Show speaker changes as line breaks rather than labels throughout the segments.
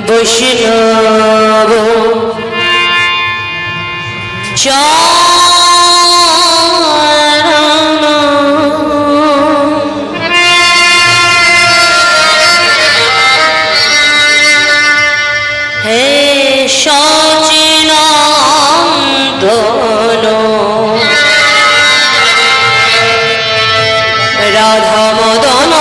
বৈষ্ণব চরণ হে সচিনন্দন রাধা মদন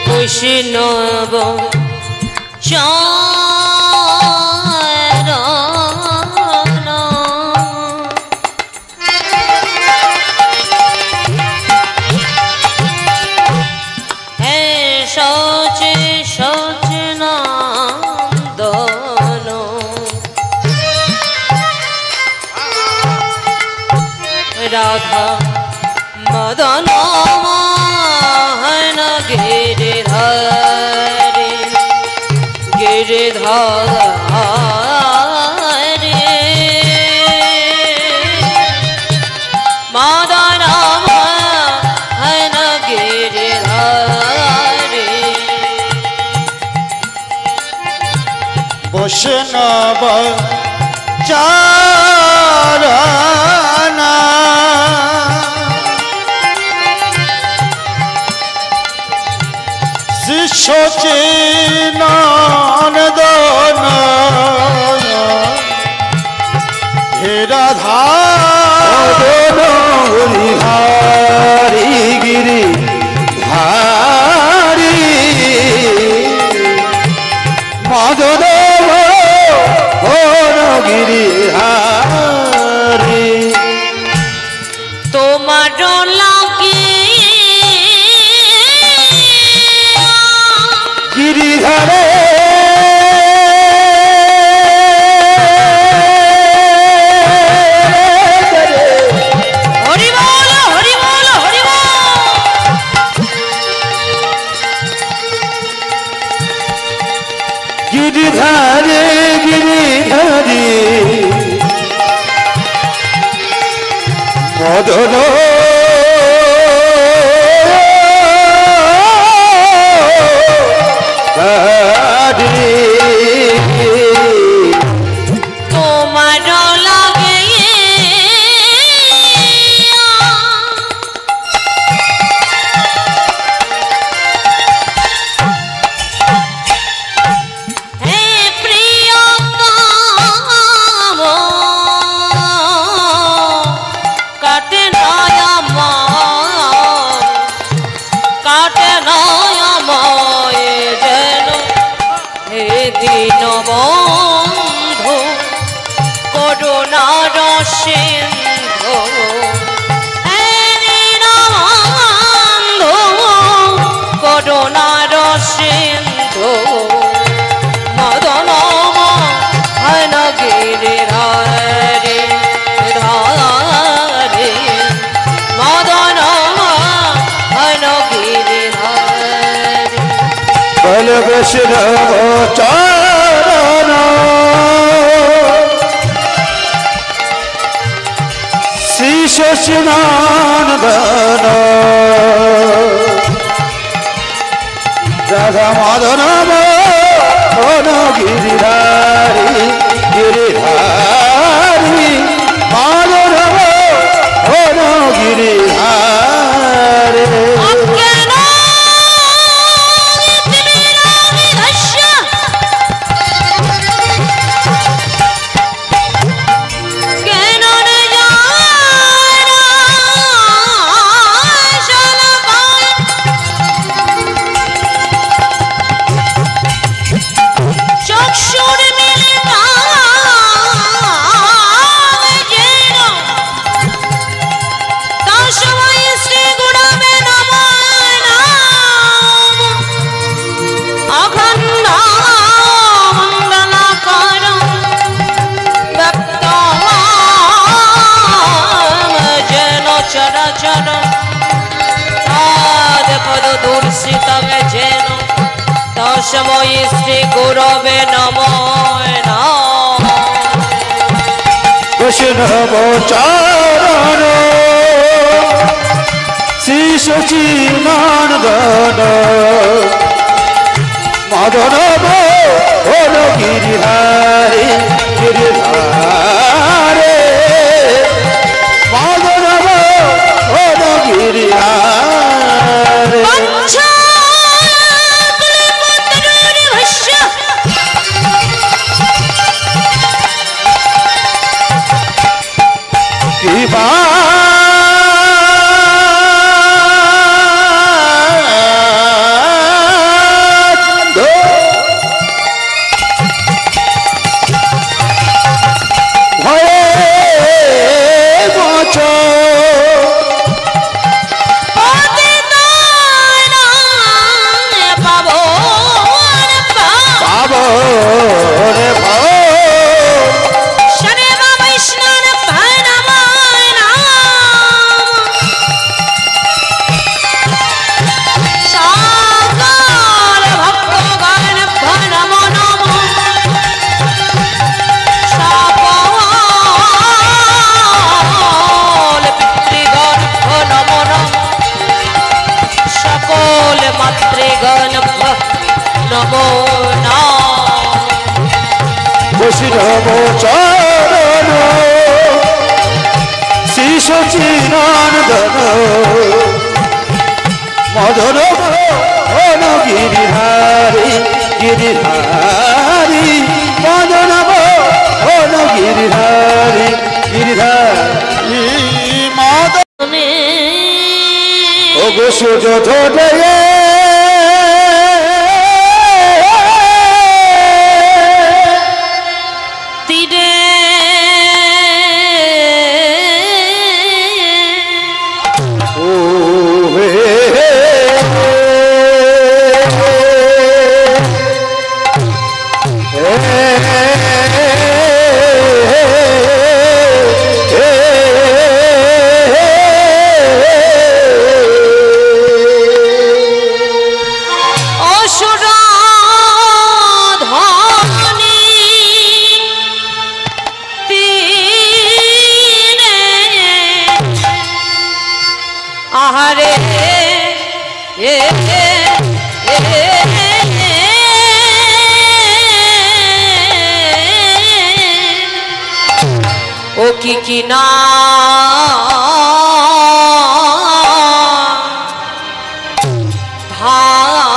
বৈষ্ণব চরণ হে সচিনন্দন রাধা মদন गिरिधारी गिरिधारी मदन मोहन गिरिधारी
বৈষ্ণব চরণ সচিনন্দন হে রাধা হরি গিরি হারি মদন গিরি হারি
তোমার লাগে
গিরিধারে
হরি বল হরি বল হরি বল
গিরিধারে গিরিধারে মদন
তোমার লাগে হে প্রিয়তম কাটে নয়ময় যেন হে দীনবন্ধু করুণার সিন্ধু হে দীনবন্ধু করুণার সিন্ধু মদন মোহন गिरिधारी ধারি মদন মোহন गिरिधारी
বল বৈষ্ণব চরণ শ্রী সচিদানন্দন রাধা মাধব মোহন গিরিধারী গিরিধারী মাধব মোহন গিরিধারী
তস্मै শ্রী গুরবে নমো নমঃ
বৈষ্ণব চরণ শ্রী সচিদানন্দন মদন মোহন গিরিধারী গিরিধারী মদন মোহন গিরিধারী বৈষ্ণব চরণ শ্রী সচিদানন্দন মদন মোহন গিরিধারী গিরিধারী মদন মোহন গিরিধারী গিরিধারী মদন ও গো সুযোধনে
ও কি না
ভাবে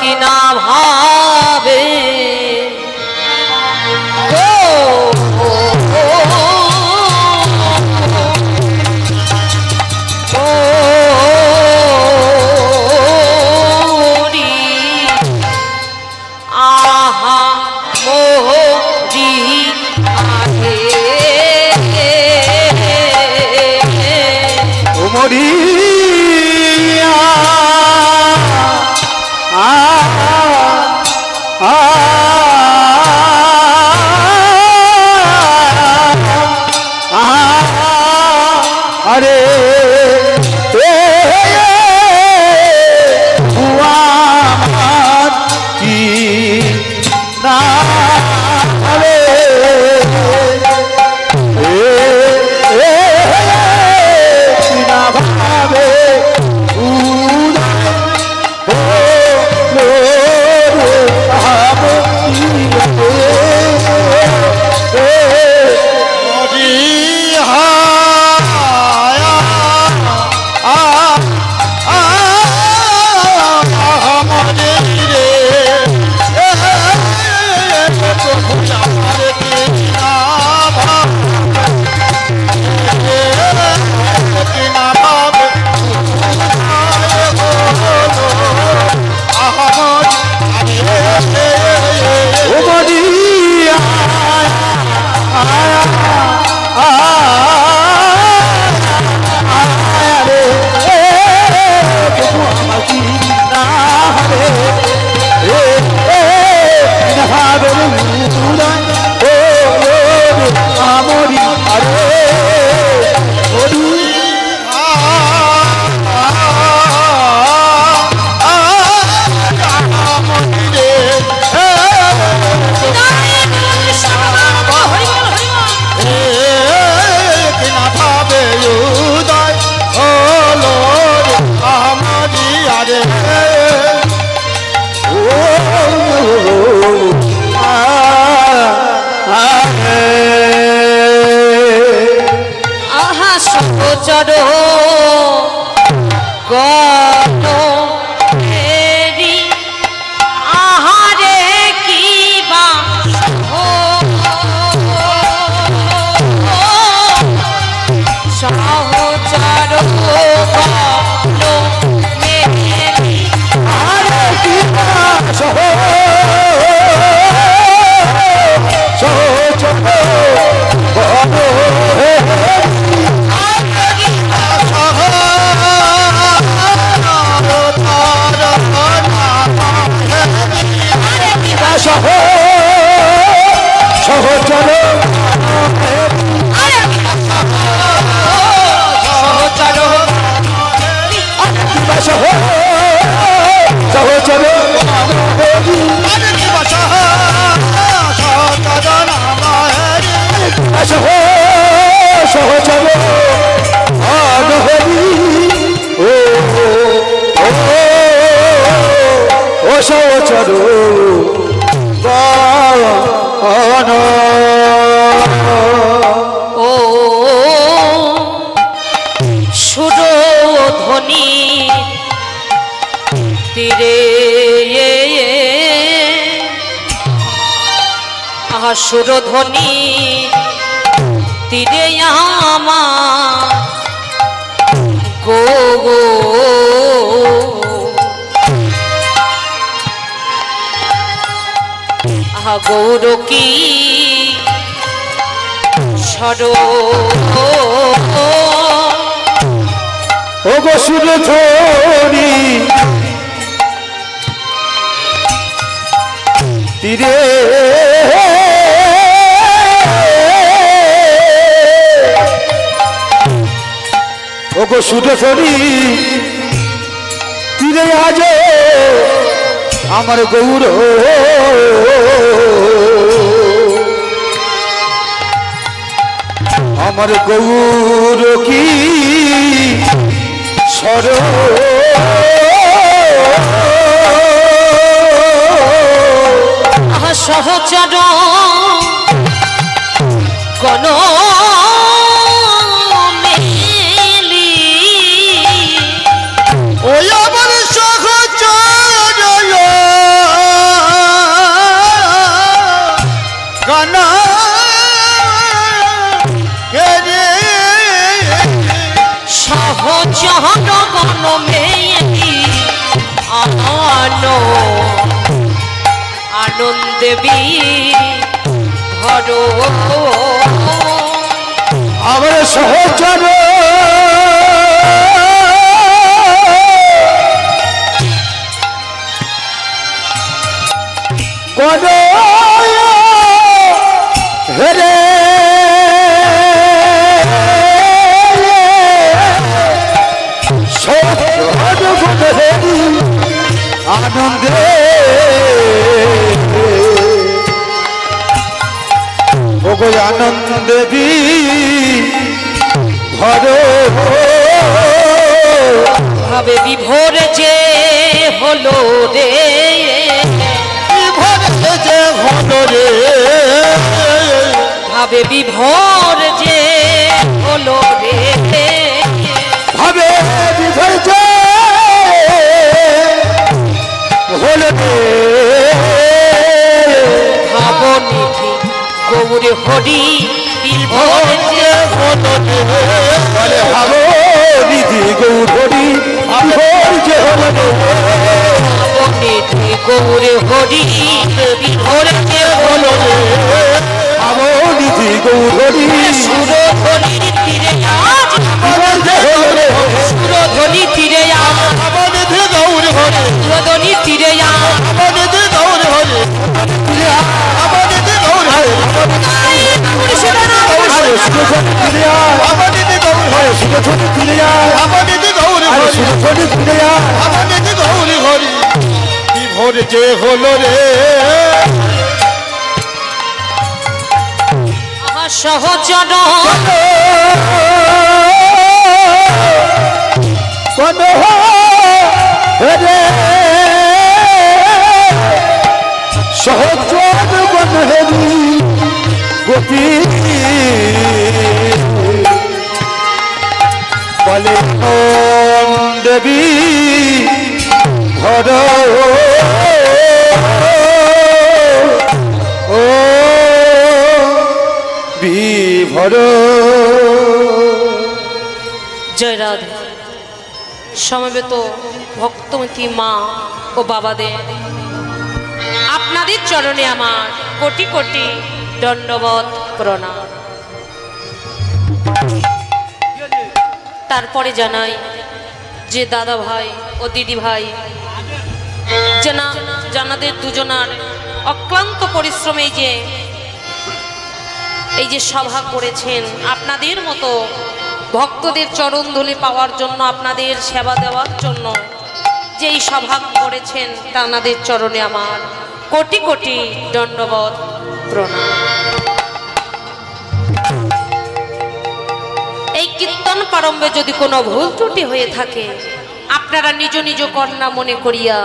কি না ভাবে সহচর গণ হেরি আহারে কি বা সহচর গণ মেরি
আরে কি সহচর গণ সহচর সহচর সহচর ও সহচর
ও সুরধ্বনি তীরে আহা সুরধ্বনি তীরে আমার গো গো আহা গৌর কি সর
ও গো সুরধ্বনি তীরে ও গো সুরধ্বনি তীরে আজ আমার গৌর আমার গৌর কি সর
সহচর গণ মেলি
ওই আমার সহচর গণ
সহচর গণ মেলি আনন্দে ভর
আমার সহচর গণ হেরে আনন্দে ওগো আনন্দে ভর
ভাবে বিভোর যে হলো রে
বিভোর যে হলো রে
ভাবে বিভোর যে হলো রে
ভাবে বিভোর যে হলো রে
ভাবনিধি গৌর হরি বিভোর যে হলো রে
বলে ভাবো নিধি গৌরী বিভোর যে হলো রে
ভাবনিধি গৌর হরি বিভোর যে হলো রে
ভাবো নিধি গৌরী
সুরধ্বনির তীরে আজ
বিভোর যে হলো রে
সুরধ্বনি তীরে আজ
ভাবো নিধি গৌর হরে
সুরধ্বনি তীরে আজ
ভাবো নিধি গৌর হরে ভাবো নিধি গৌর হরে সুরধনি ফিরে আয় ভাবো নিধি গৌর হরে সুরধনি ফিরে আয় ভাবো নিধি গৌর হরে সুরধনি ফিরে আয় ভাবো নিধি গৌর হরে বিভোর যে হলো রে
সহচর
কোন রে সহচর কোন হেরি গোপী দেবী ভর ও বিভর।
জয় রাধে। সমবেত ভক্তমতী মা ও বাবাদের, আপনাদের চরণে আমার কোটি কোটি দণ্ডবত প্রণাম। তারপরে জানাই যে দাদা ভাই ও দিদি ভাই জানাদের দুজনার অক্লান্ত পরিশ্রমে এই যে সভা করেছেন, আপনাদের মতো ভক্তদের চরণ ধুলি পাওয়ার জন্য, আপনাদের সেবা দেওয়ার জন্য যে এই সভা করেছেন, তাঁদের চরণে আমার কোটি কোটি দণ্ডবত প্রণাম। এই কীর্তন প্রারম্ভে যদি কোনো ভুল ত্রুটি হয়ে থাকে, আপনারা নিজ নিজ কন্যা মনে করিয়া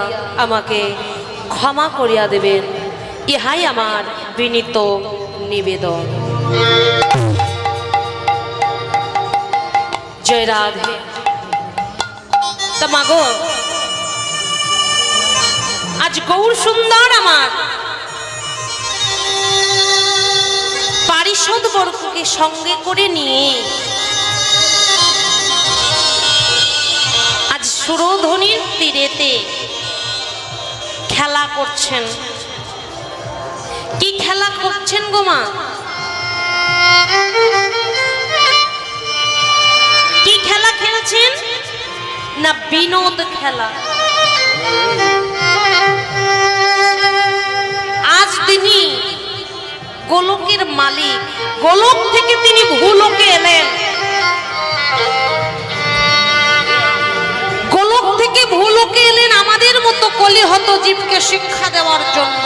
আমাকে ক্ষমা করিয়া দেবেন, ইহাই আমার বিনীত নিবেদন। জয় রাধে। তা মাগো, আজ গৌর সুন্দর আমার পারিষদ বর্গকে সঙ্গে করে নিয়ে আজ সুরধ্বনির তীরেতে খেলা করছেন। কি খেলা করছেন গো মা? কি খেলা খেলছেন না বিনোদ খেলা? আজ তিনি গোলকের মালিক, গোলক থেকে তিনি ভূলোকে এলেন, গোলক থেকে ভূলোকে এলেন আমাদের মতো কলিহত জীবকে শিক্ষা দেওয়ার জন্য।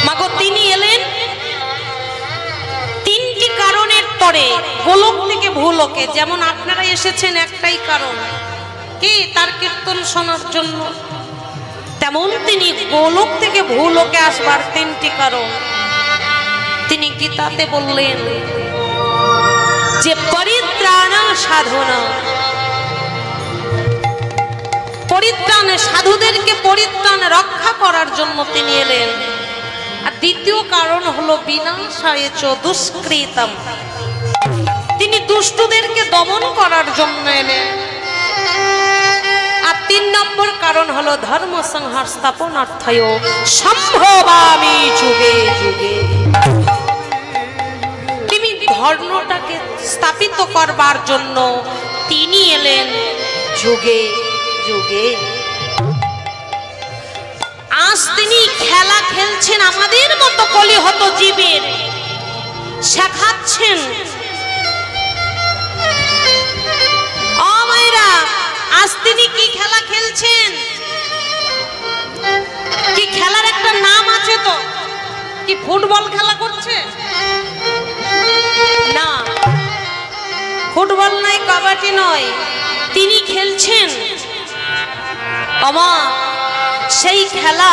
মাগো, তিনি এলেন তিনটি কারণের পরে গোলক থেকে ভূলোকে। যেমন আপনারা এসেছেন একটাই কারণ, কি তার কীর্তন শোনার জন্য, তেমন তিনি গোলক থেকে ভূলোকে আসবার তিনটি কারণ তিনি গীতাতে বললেন যে পরিত্রাণ সাধনা, পরিত্রাণ সাধুদেরকে পরিত্রাণ রক্ষা করার জন্য তিনি এলেন। আর দ্বিতীয় কারণ হলো বিনাশায় চ দুষ্কৃতম, তিনি দুষ্টদেরকে দমন করার জন্য এলেন। আর 3 নম্বর কারণ হলো ধর্ম সংহার স্থাপনার্থায় সম্ভবামি যুগে যুগে, তিনি ধর্মটাকে স্থাপিত করবার জন্য তিনি এলেন যুগে যুগে। আজ তিনি খেলা খেলছেন আমাদের মতো কলিহত জীবের, শেখাচ্ছেন। আজ তিনি কি খেলা খেলছেন? কি খেলার একটা নাম আছে তো? কি ফুটবল খেলা করছে? না, ফুটবল নয়, কাবাডি নয়, তিনি খেলছেন সেই খেলা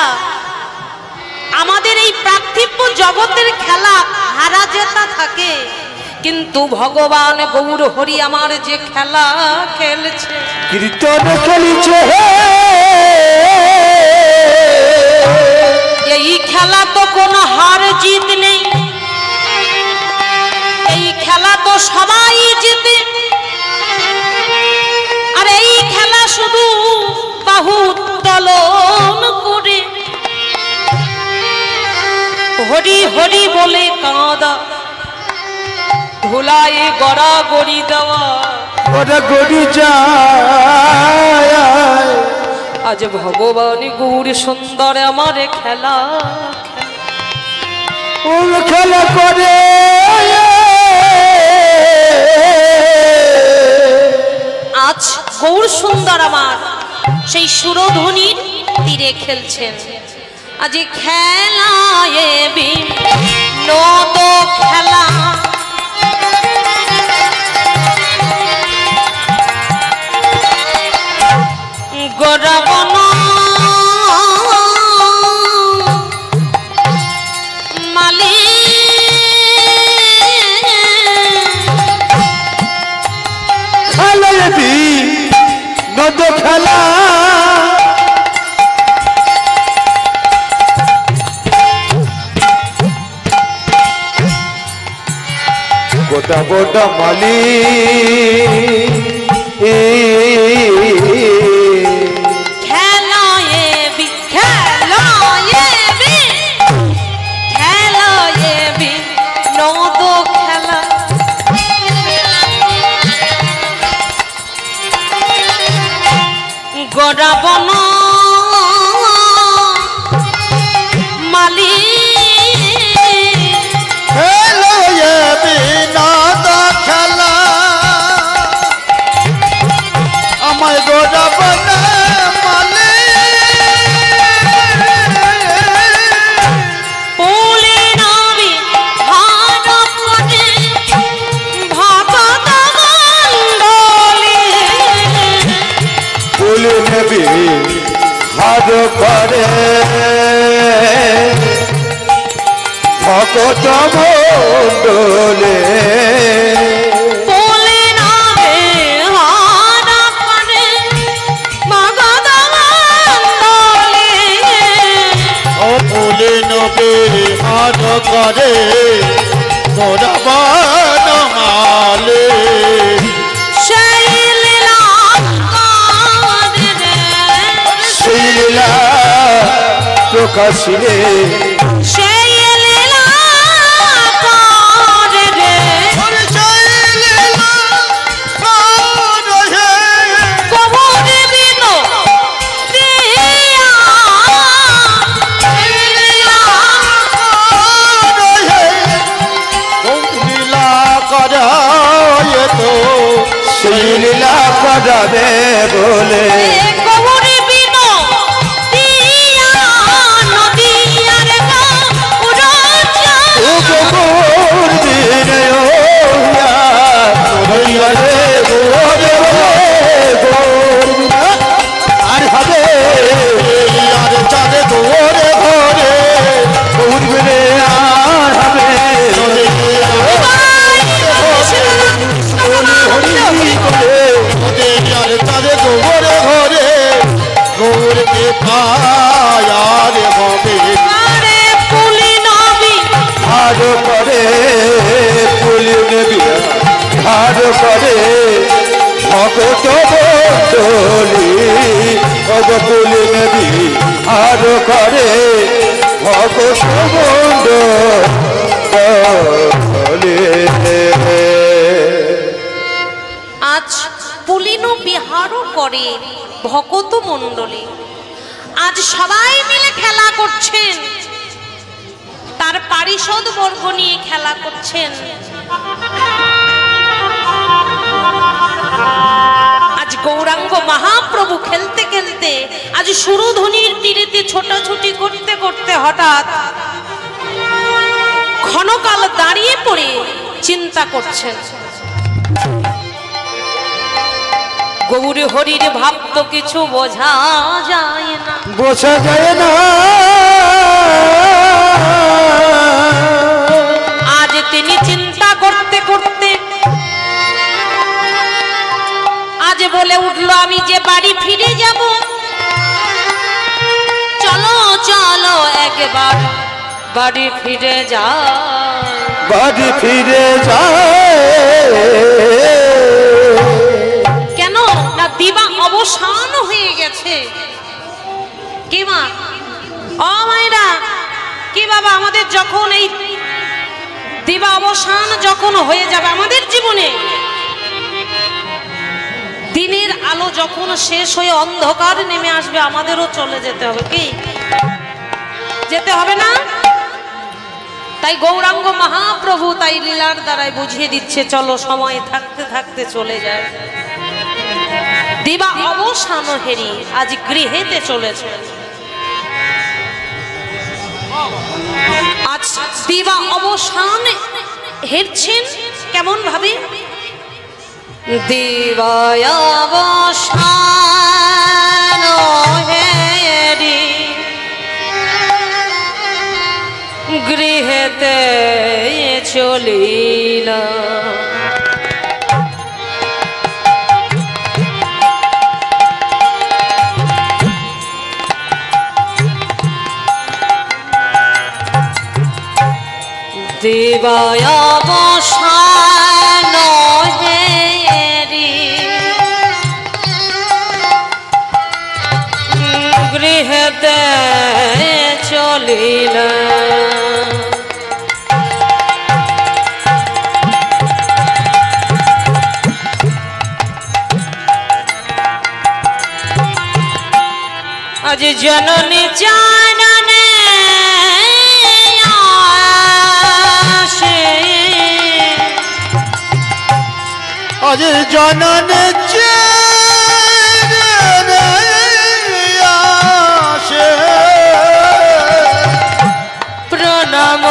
আমাদের এই পার্থিব জগতের খেলা হারা জেতা থাকে, কিন্তু ভগবান গৌর হরি আমার যে খেলা খেলছে,
কীর্তন খেলছে,
এই খেলা তো কোনো হার জিত নেই, এই খেলা তো সবাই জিতে। আর এই খেলা শুধু বাহু উত্তোলন করে হরি হরি বলে কাঁদা, ধুলায় গড়া গড়ি দেওয়া,
গড়া গড়ি যায়।
আজ ভগবান গৌর সুন্দর আমার খেলা
খেলা করে।
আজ গৌর সুন্দর আমার সেই সুরধ্বনির তীরে খেলছেন। আজ খেলায় বিনোদ খেলা, গরবন মালি
খেলা খেলা গোটা গোটা মালি
গড়াবন মালি
খেলো এ বিনোদ খেলা আমায় গোড়াবন মালি
পুলি নবী হার করে ভগত মণ্ডলী
পুলি নবী হার করে ভগত মণ্ডলে
পুলি নবী হার করে ভগত মণ্ডলী
ও পুলি নবী হার করে গোড়াবন মালি
সেই লীলা
সেই লীলা প্রকাশিলে
সেই লীলা করে রে কবরে বিনো দিয়া
লীলা করায় তো সেই লীলা করাবে বলে
কবরে বিনো দিয়া নদিয়ার গৌরচা
গোর দিনে আর হবে আর চাঁদে গোরে ঘরে উঠবে আর হবে আর চাঁদে গোরে ঘরে গৌরকে পায়ার হবে
পুলি নবী
হার করে পুলি নবী হার করে ভগত মণ্ডলী পুলি নবী হার করে ভগত মণ্ডলী
আজ পুলিন বিহারও করে ভগত মণ্ডলী আজ সবাই মিলে খেলা করছেন তার পারিষদ বর্গ নিয়ে খেলা করছেন আজ গৌরাঙ্গ মহাপ্রভু খেলতে খেলতে আজ সুরধ্বনির তীরেতে ছোটাছুটি করতে করতে হঠাৎ ক্ষণকাল দাঁড়িয়ে পড়ে চিন্তা করছেন গৌর হরির ভাব তো কিছু বোঝা যায় না
বোঝা যায় না
আজ তিনি চিন্তা করতে করতে আজ বলে উঠলো আমি যে বাড়ি ফিরে যাব চলো চলো একবার বাড়ি ফিরে যা
বাড়ি ফিরে যায়
কেন না দিবা অবসান হয়ে গেছে কি মা ও মায়েরা কি বাবা আমাদের যখন এই দিবা অবসান যখন হয়ে যাবে আমাদের জীবনে দিনের আলো যখন শেষ হয়ে অন্ধকার নেমে আসবে আমাদেরও চলে যেতে হবে কি যেতে হবে না তাই গৌরাঙ্গ মহাপ্রভু তাই লীলার দ্বারাই বুঝিয়ে দিচ্ছে চলো সময় থাকতে থাকতে চলে যায় দিবা অবসান হেরি আজ গৃহেতে চলেছে আজ দিবা অবসান হেরছেন কেমন ভাবে দিবায় অবসান হেরি গৃহেতে চলিল দেবায় অবসান হেরি গৃহেতে চলিলা আজ জননী জাননে আসে
আজ জননে আসে
প্রণাম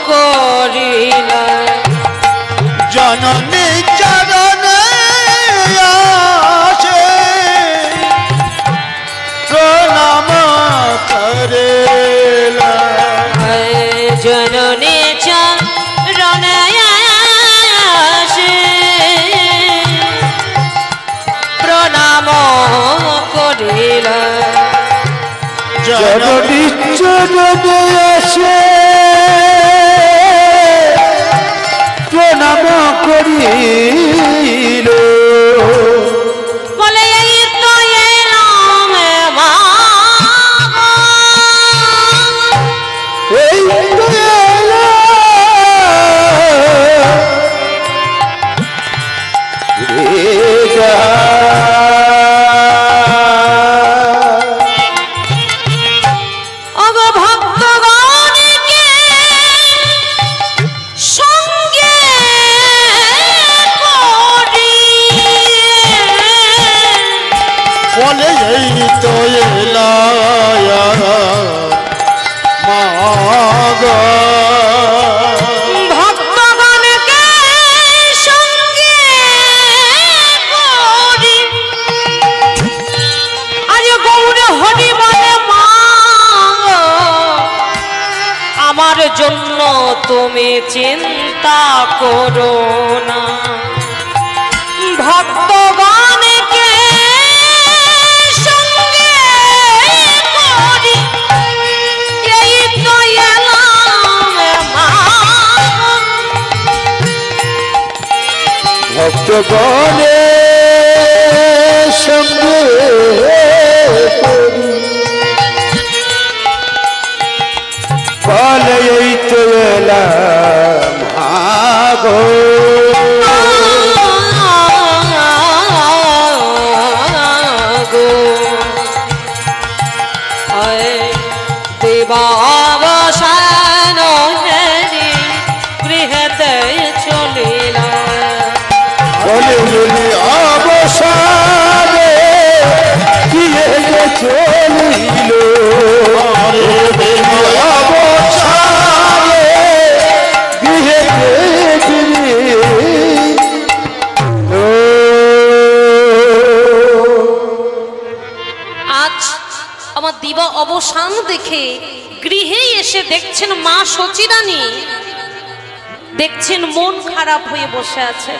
করিলা
জননী চরণে আসে প্রণাম করেলা
জননী চরণে আসে প্রণাম করিলা
জননী চরণে আসে প্রণাম করিল
বলে এই তো এলাম মা
এই তো
অগ ভক্তগণকে সঙ্গে করি
বলে এই তো মাগ
ভক্তগণকে সঙ্গে করি আজ গৌর হরি বলে মা আমার জন্য তুমি চিন্তা করো না ভক্তগণকে সঙ্গে করি এই তো এলাম মা
ভক্তগণে সঙ্গে বলে এই তো মাগো
গো দেবাবসান হেরি গৃহেতে চলিলা
বলে বলি অবসানে গিয়ে যে চলিল অবসানে গিয়ে
আজ আমার দিবা অবসান দেখে গৃহে এসে দেখছেন মা সচিরানী দেখছেন মন খারাপ হয়ে বসে আছে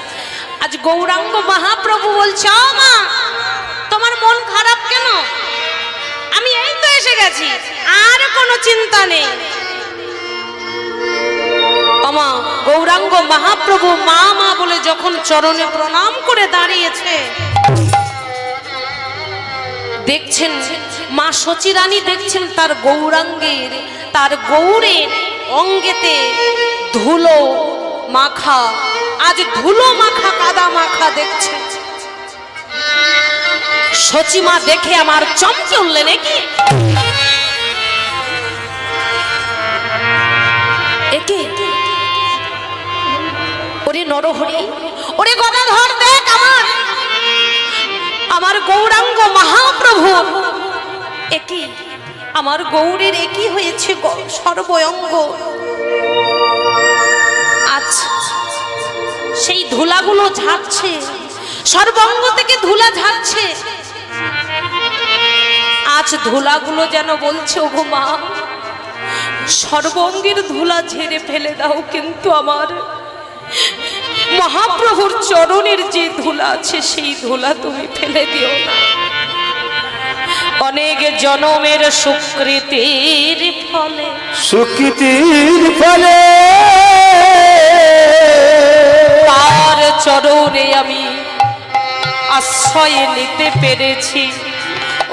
আজ গৌরাঙ্গ মহাপ্রভু বলছে ও মা তোমার মন খারাপ কেন আমি এই তো এসে গেছি আর কোনো চিন্তা নেই আমা গৌরাঙ্গ মহাপ্রভু মা মা বলে যখন চরণে প্রণাম করে দাঁড়িয়েছে দেখছেন মা সচিরানী দেখছেন তার গৌরাঙ্গের তার গৌরের অঙ্গেতে ধুলো মাখা আজ ধুলো মাখা কাদা মাখা দেখছে সচিমা দেখে আমার চমকে উঠলে নাকি একে ওরে নরহরি ওরে গদাধর দেখ আমার গৌরাঙ্গ মহাপ্রভু একই আমার গৌরীর একই হয়েছে সর্বঙ্গ আজ সেই ধুলাগুলো ঝাড়ছে সর্বঙ্গ থেকে ধুলা ঝাড়ছে আজ ধুলাগুলো যেন বলছে ওগো মা সর্বঙ্গের ধুলা ঝেড়ে ফেলে দাও কিন্তু আমার মহাপ্রভুর চরণের যে ধুলা আছে সেই ধুলা তুমি ফেলে দিও না অনেক জনমের সুকৃতির ফলে ঘরে আমি আশ্রয় নিতে পেরেছি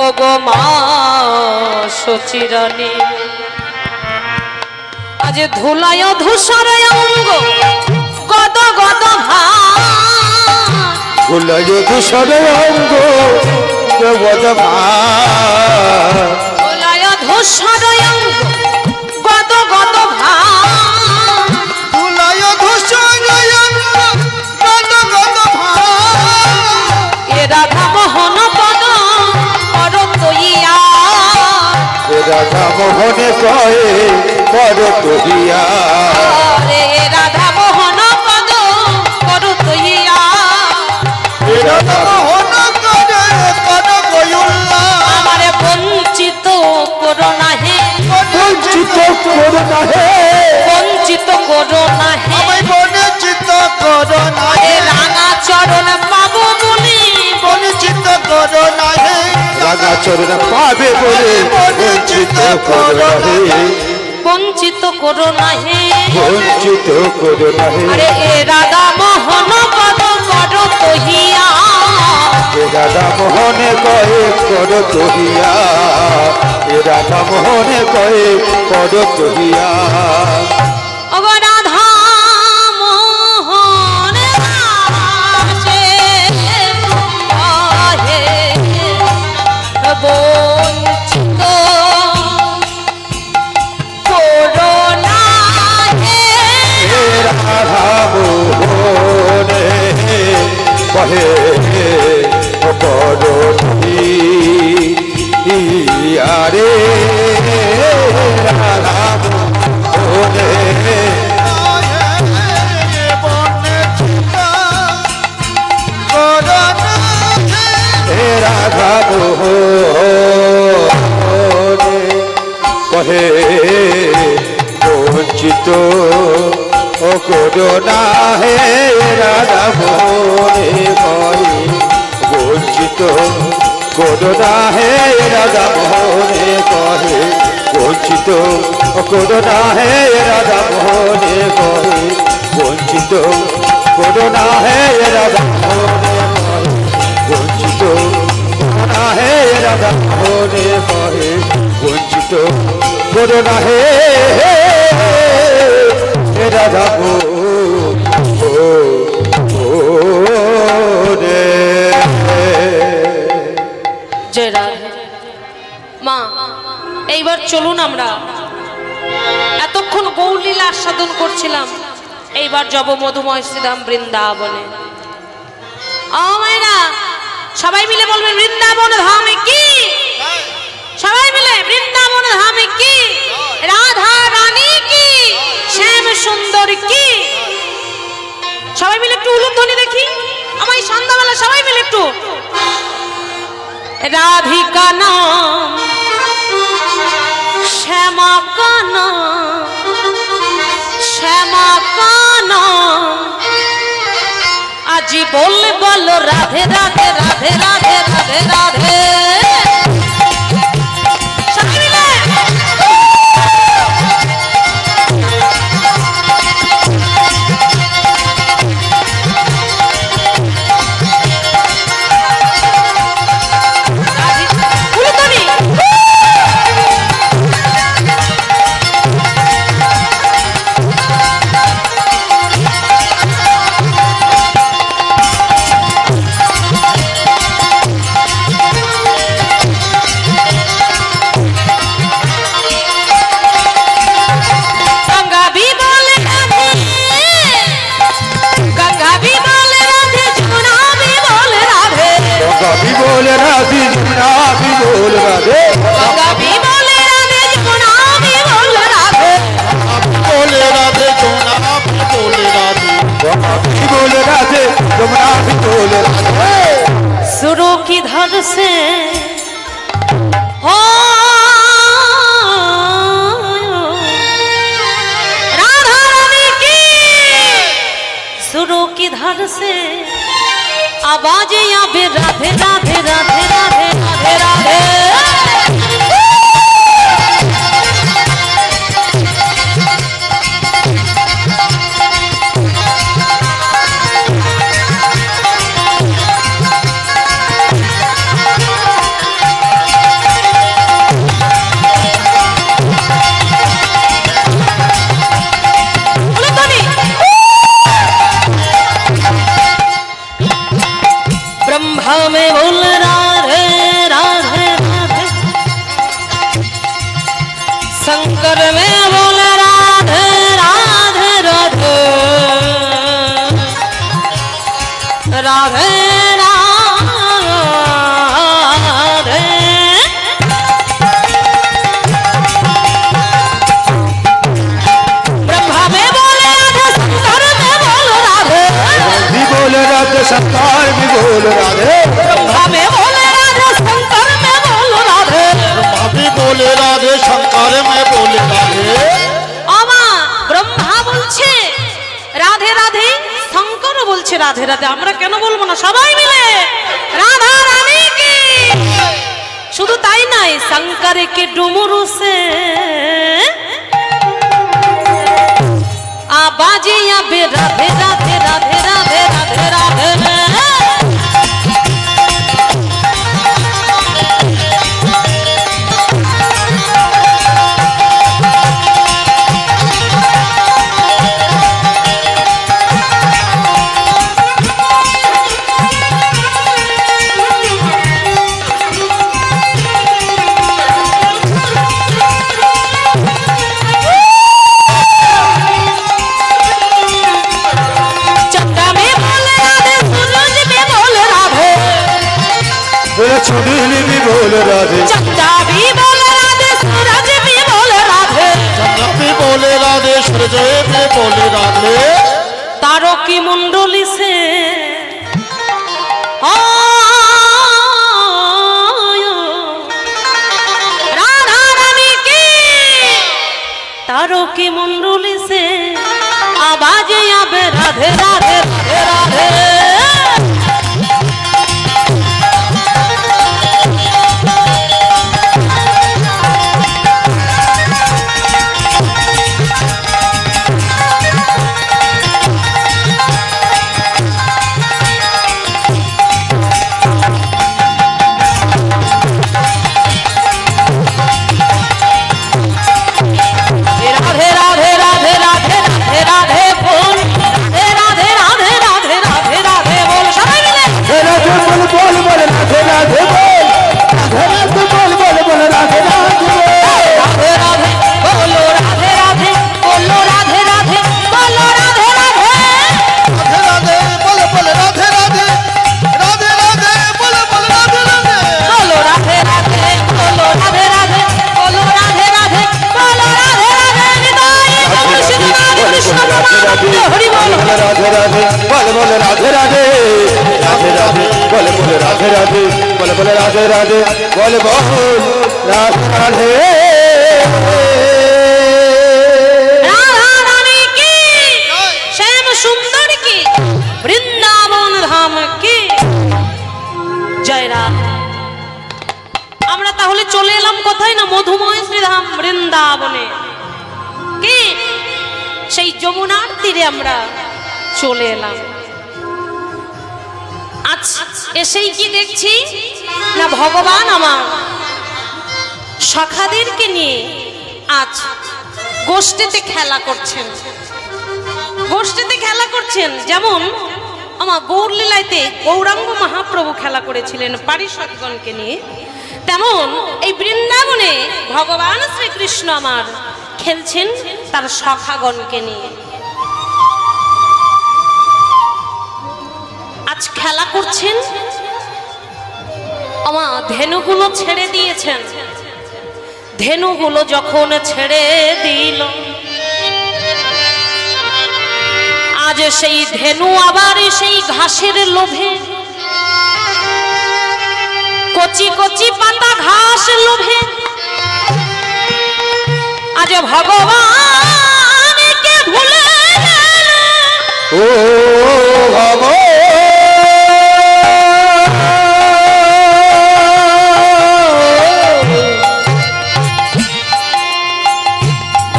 ও গো মা সচিরানী। আজ ধুলায় ধূসরে অঙ্গ গদ গদ
ধুলায় ধূসরে অঙ্গ গদ
ধুলায় ধূসরে অঙ্গ গদ গদ
ধুলায় ধূসরে অঙ্গ গদ গদ
এ রাধা মোহন পদ কর তইয়া
রাধা মোহনে কয়ে কর তহিয়া
রে রাধা মোহন পদ কর তইয়া
রাধা মোহন করে কর গয়ুল্লা
আমারে বঞ্চিত করো না হে
বঞ্চিত করো না হে
বঞ্চিত করো না হে
আমায় বঞ্চিত করো না হে
রাঙা চরণ পাবো বলি
বঞ্চিত করো না হে রাঙা চরণ পাবে বলে বঞ্চিত করো হে
বঞ্চিত করো না হে
বঞ্চিত করো না হে
আরে এ রাধা মোহন পদ কর তহিয়া
রাধা মোহনে কয়ে কর তহিয়া রাধা মোহনে কয়ে কর তহিয়া
ওগো রাধা মোহন আসে আহে বঞ্চিত করো না হে
রাধা মোহনে কহে কর তহিয়া রে রাধা মোহনে রাধা মোহনে কহে বঞ্চিত ও করো না হে রাধা মোহনে কহে বঞ্চিত করো না হে রাধা মোহনে কহে বঞ্চিত করো না হে রাধা মোহনে কহে বঞ্চিত করো না হে রাধা মোহনে কহে বঞ্চিত করো না হে রাধা মোহনে কহে বঞ্চিত করো না হে রাধা মোহনে।
জয় রাধা মা এইবার চলুন আমরা এতক্ষণ গৌরলীলা আস্বাদন করছিলাম এইবার যাব মধুময় শ্রীধাম বৃন্দাবনে। ও মায়েরা সবাই মিলে বলবেন বৃন্দাবন ধামে কি সবাই মিলে বৃন্দাবন ধামে কি রাধা রানী কি শ্যাম সুন্দর কি সবাই মিলে একটু উলুধ্বনি দেখি আমায় সন্ধ্যাবেলা সবাই মিলে একটু রাধিকা নাম শ্যামা কানা শ্যামা কানা আজি বললে বলো রাধে রাধে রাধে রাধে রাধে রাধে সবাই মিলে
बोले राधे जमुना भी बोल राधे
भी बोले राधे जमुना भी बोल राधे
बोले राधे जमुना भी बोले राधे भी बोले राधे जमुना भी बोले राधे
सुरों की धर से हो राधा रानी की सुरों की धर से आवाजें आवे राधे राधे राधे राधे राधे राधे
शंकर में बोल राधे
ब्रह्मा में बोले राधे शंकर में बोल राधे
ब्रह्मा भी बोले राधे शंकर में बोले राधे
আমা ব্রহ্মা বলছে রাধে রাধে শঙ্করও বলছে রাধে রাধে আমরা কেন বলবো না সবাই মিলে রাধা রানী কি শুধু তাই নয় শঙ্कर के डुमरू से आवाजे आवे राधे राधे राधे राधे राधे राधे
चुड़ैल भी बोल राधे
चंदा भी बोले राधे सूरज भी बोले राधे
चंद्र भी बोले राधे सूरज भी बोले राधे
तारों की मुंडली से राधा रानी की तारों की मुंडली से आवाजें आवे राधे राधे राधे राधे
राधे राधे बोल बोल राधे राधे राधे राधे बोल बोल राधे राधे बोल बोल राधे राधे बोल बोल राधे राधे
राधा रानी की श्याम सुंदर की वृंदावन धाम की जय राधा আমরা তাহলে চলে এলাম কোথায় না মধুময় শ্রীধাম বৃন্দাবনে কি সেই যমুনার তীরে আমরা চলে এলাম আজ এসেই কি দেখছি না ভগবান আমার সখাদেরকে নিয়ে আজ গোষ্ঠীতে খেলা করছেন যেমন আমার গৌরলীলাতে গৌরাঙ্গ মহাপ্রভু খেলা করেছিলেন পারিষদগণকে নিয়ে তেমন এই বৃন্দাবনে ভগবান শ্রীকৃষ্ণ আমার খেলছেন তার সখাগণকে নিয়ে আজ খেলা করছেন আমার ধেনুগুলো ছেড়ে দিয়েছেন ধেনুগুলো যখন ছেড়ে দিল আজ সেই ধেনু আবার সেই ঘাসের লোভে কচি কচি পাতা ঘাস লোভে আজ ভগবানকে ভুলে
ও ভগবান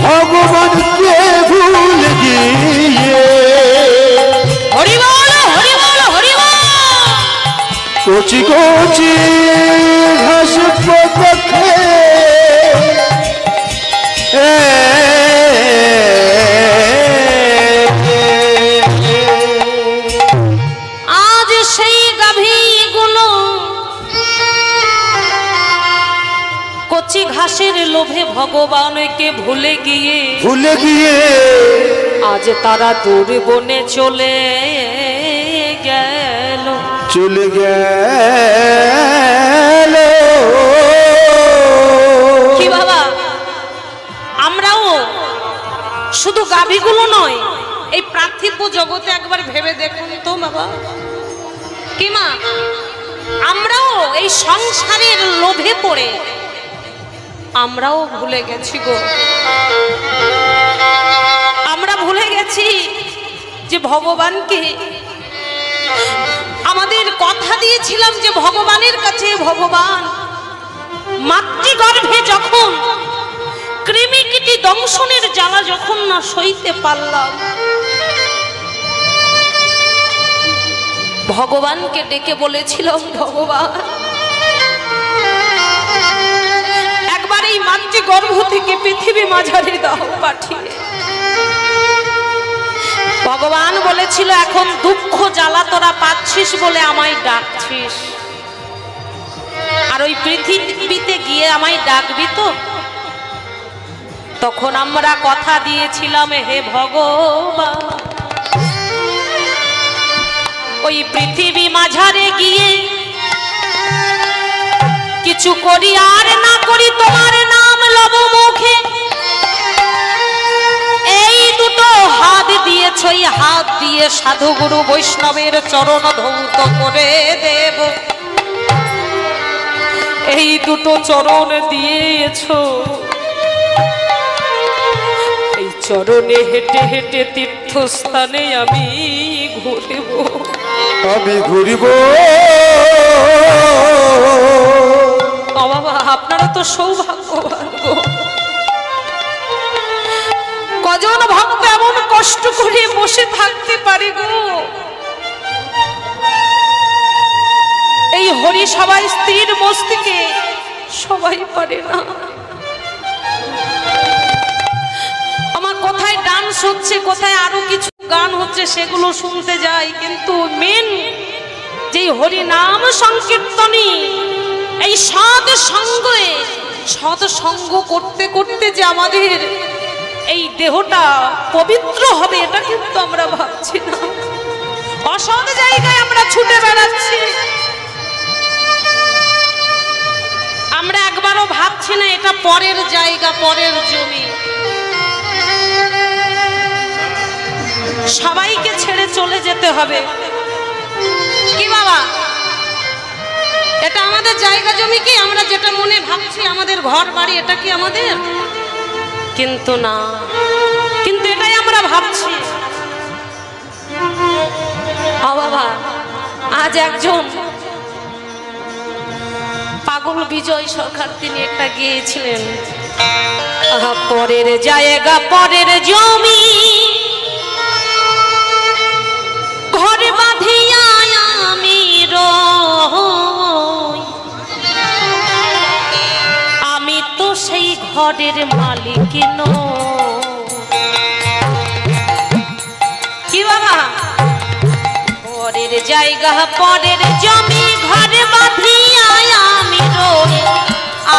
ভগবানকে ভুল গিয়ে
হরি বল হরি বল হরি বল
কচি কচি ঘাস পথে
আজ সেই গাভীগুলো কচি ঘাসের লোভে ভগবানকে ভুলে গিয়ে আজ তারা দূর বনে চলে গেল কি বাবা আমরাও শুধু গাভীগুলো নয় এই পার্থিব জগতে একবার ভেবে দেখুন তো বাবা কি মা, আমরাও এই সংসারের লোভে পড়ে আমরাও ভুলে গেছি গো। আমরা ভুলে গেছি যে ভগবানকে আমাদের কথা দিয়েছিলাম যে ভগবানের কাছে, ভগবান মাতৃগর্ভে যখন কৃমিকীটি দংশনের জ্বালা যখন না সইতে পারলাম, ভগবানকে ডেকে বলেছিলাম, ভগবান একবার এই মাতৃগর্ভ থেকে পৃথিবী মাঝারি দাও পাঠিয়ে। ভগবান বলেছিল, এখন দুঃখ জ্বালা তোরা পাচ্ছিস বলে আমায় ডাকছিস, আর ওই পৃথিবীতে গিয়ে আমায় ডাকবি তো। তখন আমরা কথা দিয়েছিলাম, হে ভগবান ওই পৃথিবী মাঝারে গিয়ে কিছু করি আর না করি তোমার নাম লব মুখে। এই দুটো হাত দিয়েছ, এই হাত দিয়ে সাধু গুরু বৈষ্ণবের চরণ ধৌত করে দেব। এই দুটো চরণ দিয়েছ, এই চরণে হেঁটে হেঁটে তীর্থস্থানে আমি ঘুরব,
আমি ঘুরিব।
ও বাবা, আপনারা তো সৌভাগ্যবান গো। কজন ভক্ত এমন কষ্ট করে বসে থাকতে পারে গো। এই হরি সবাই স্থির মস্তিকে সবাই পারে না। আমার কোথায় ডান্স হচ্ছে, কোথায় আরো কিছু গান হচ্ছে, সেগুলো শুনতে যাই, কিন্তু মেন যে হরি নাম সংকীর্তনী, এই সৎসঙ্গ করতে করতে যে আমাদের এই দেহটা পবিত্র হবে, এটা কিন্তু আমরা ভাবছি না। অসৎ জায়গায় আমরা ছুটে বেড়াচ্ছি, আমরা একবারও ভাবছি না এটা পরের জায়গা, পরের জমি। সবাইকে ছেড়ে চলে যেতে হবে কি বাবা? এটা আমাদের জায়গা জমি কি? আমরা যেটা মনে ভাবছি আমাদের ঘর বাড়ি, এটা কি আমাদের? কিন্তু না, কিন্তু এটাই আমরা ভাবছি। বাবা, আজ একজন পাগল বিজয় সরকার তিনি একটা গেয়েছিলেন, পরের জায়গা পরের জমি ঘরে বাঁধিয়া আমি রই, আমি তো সেই ঘরের মালিক নই। কি বাবা? পরের জায়গা পরের জমি ঘরে বাঁধিয়া আমি রই,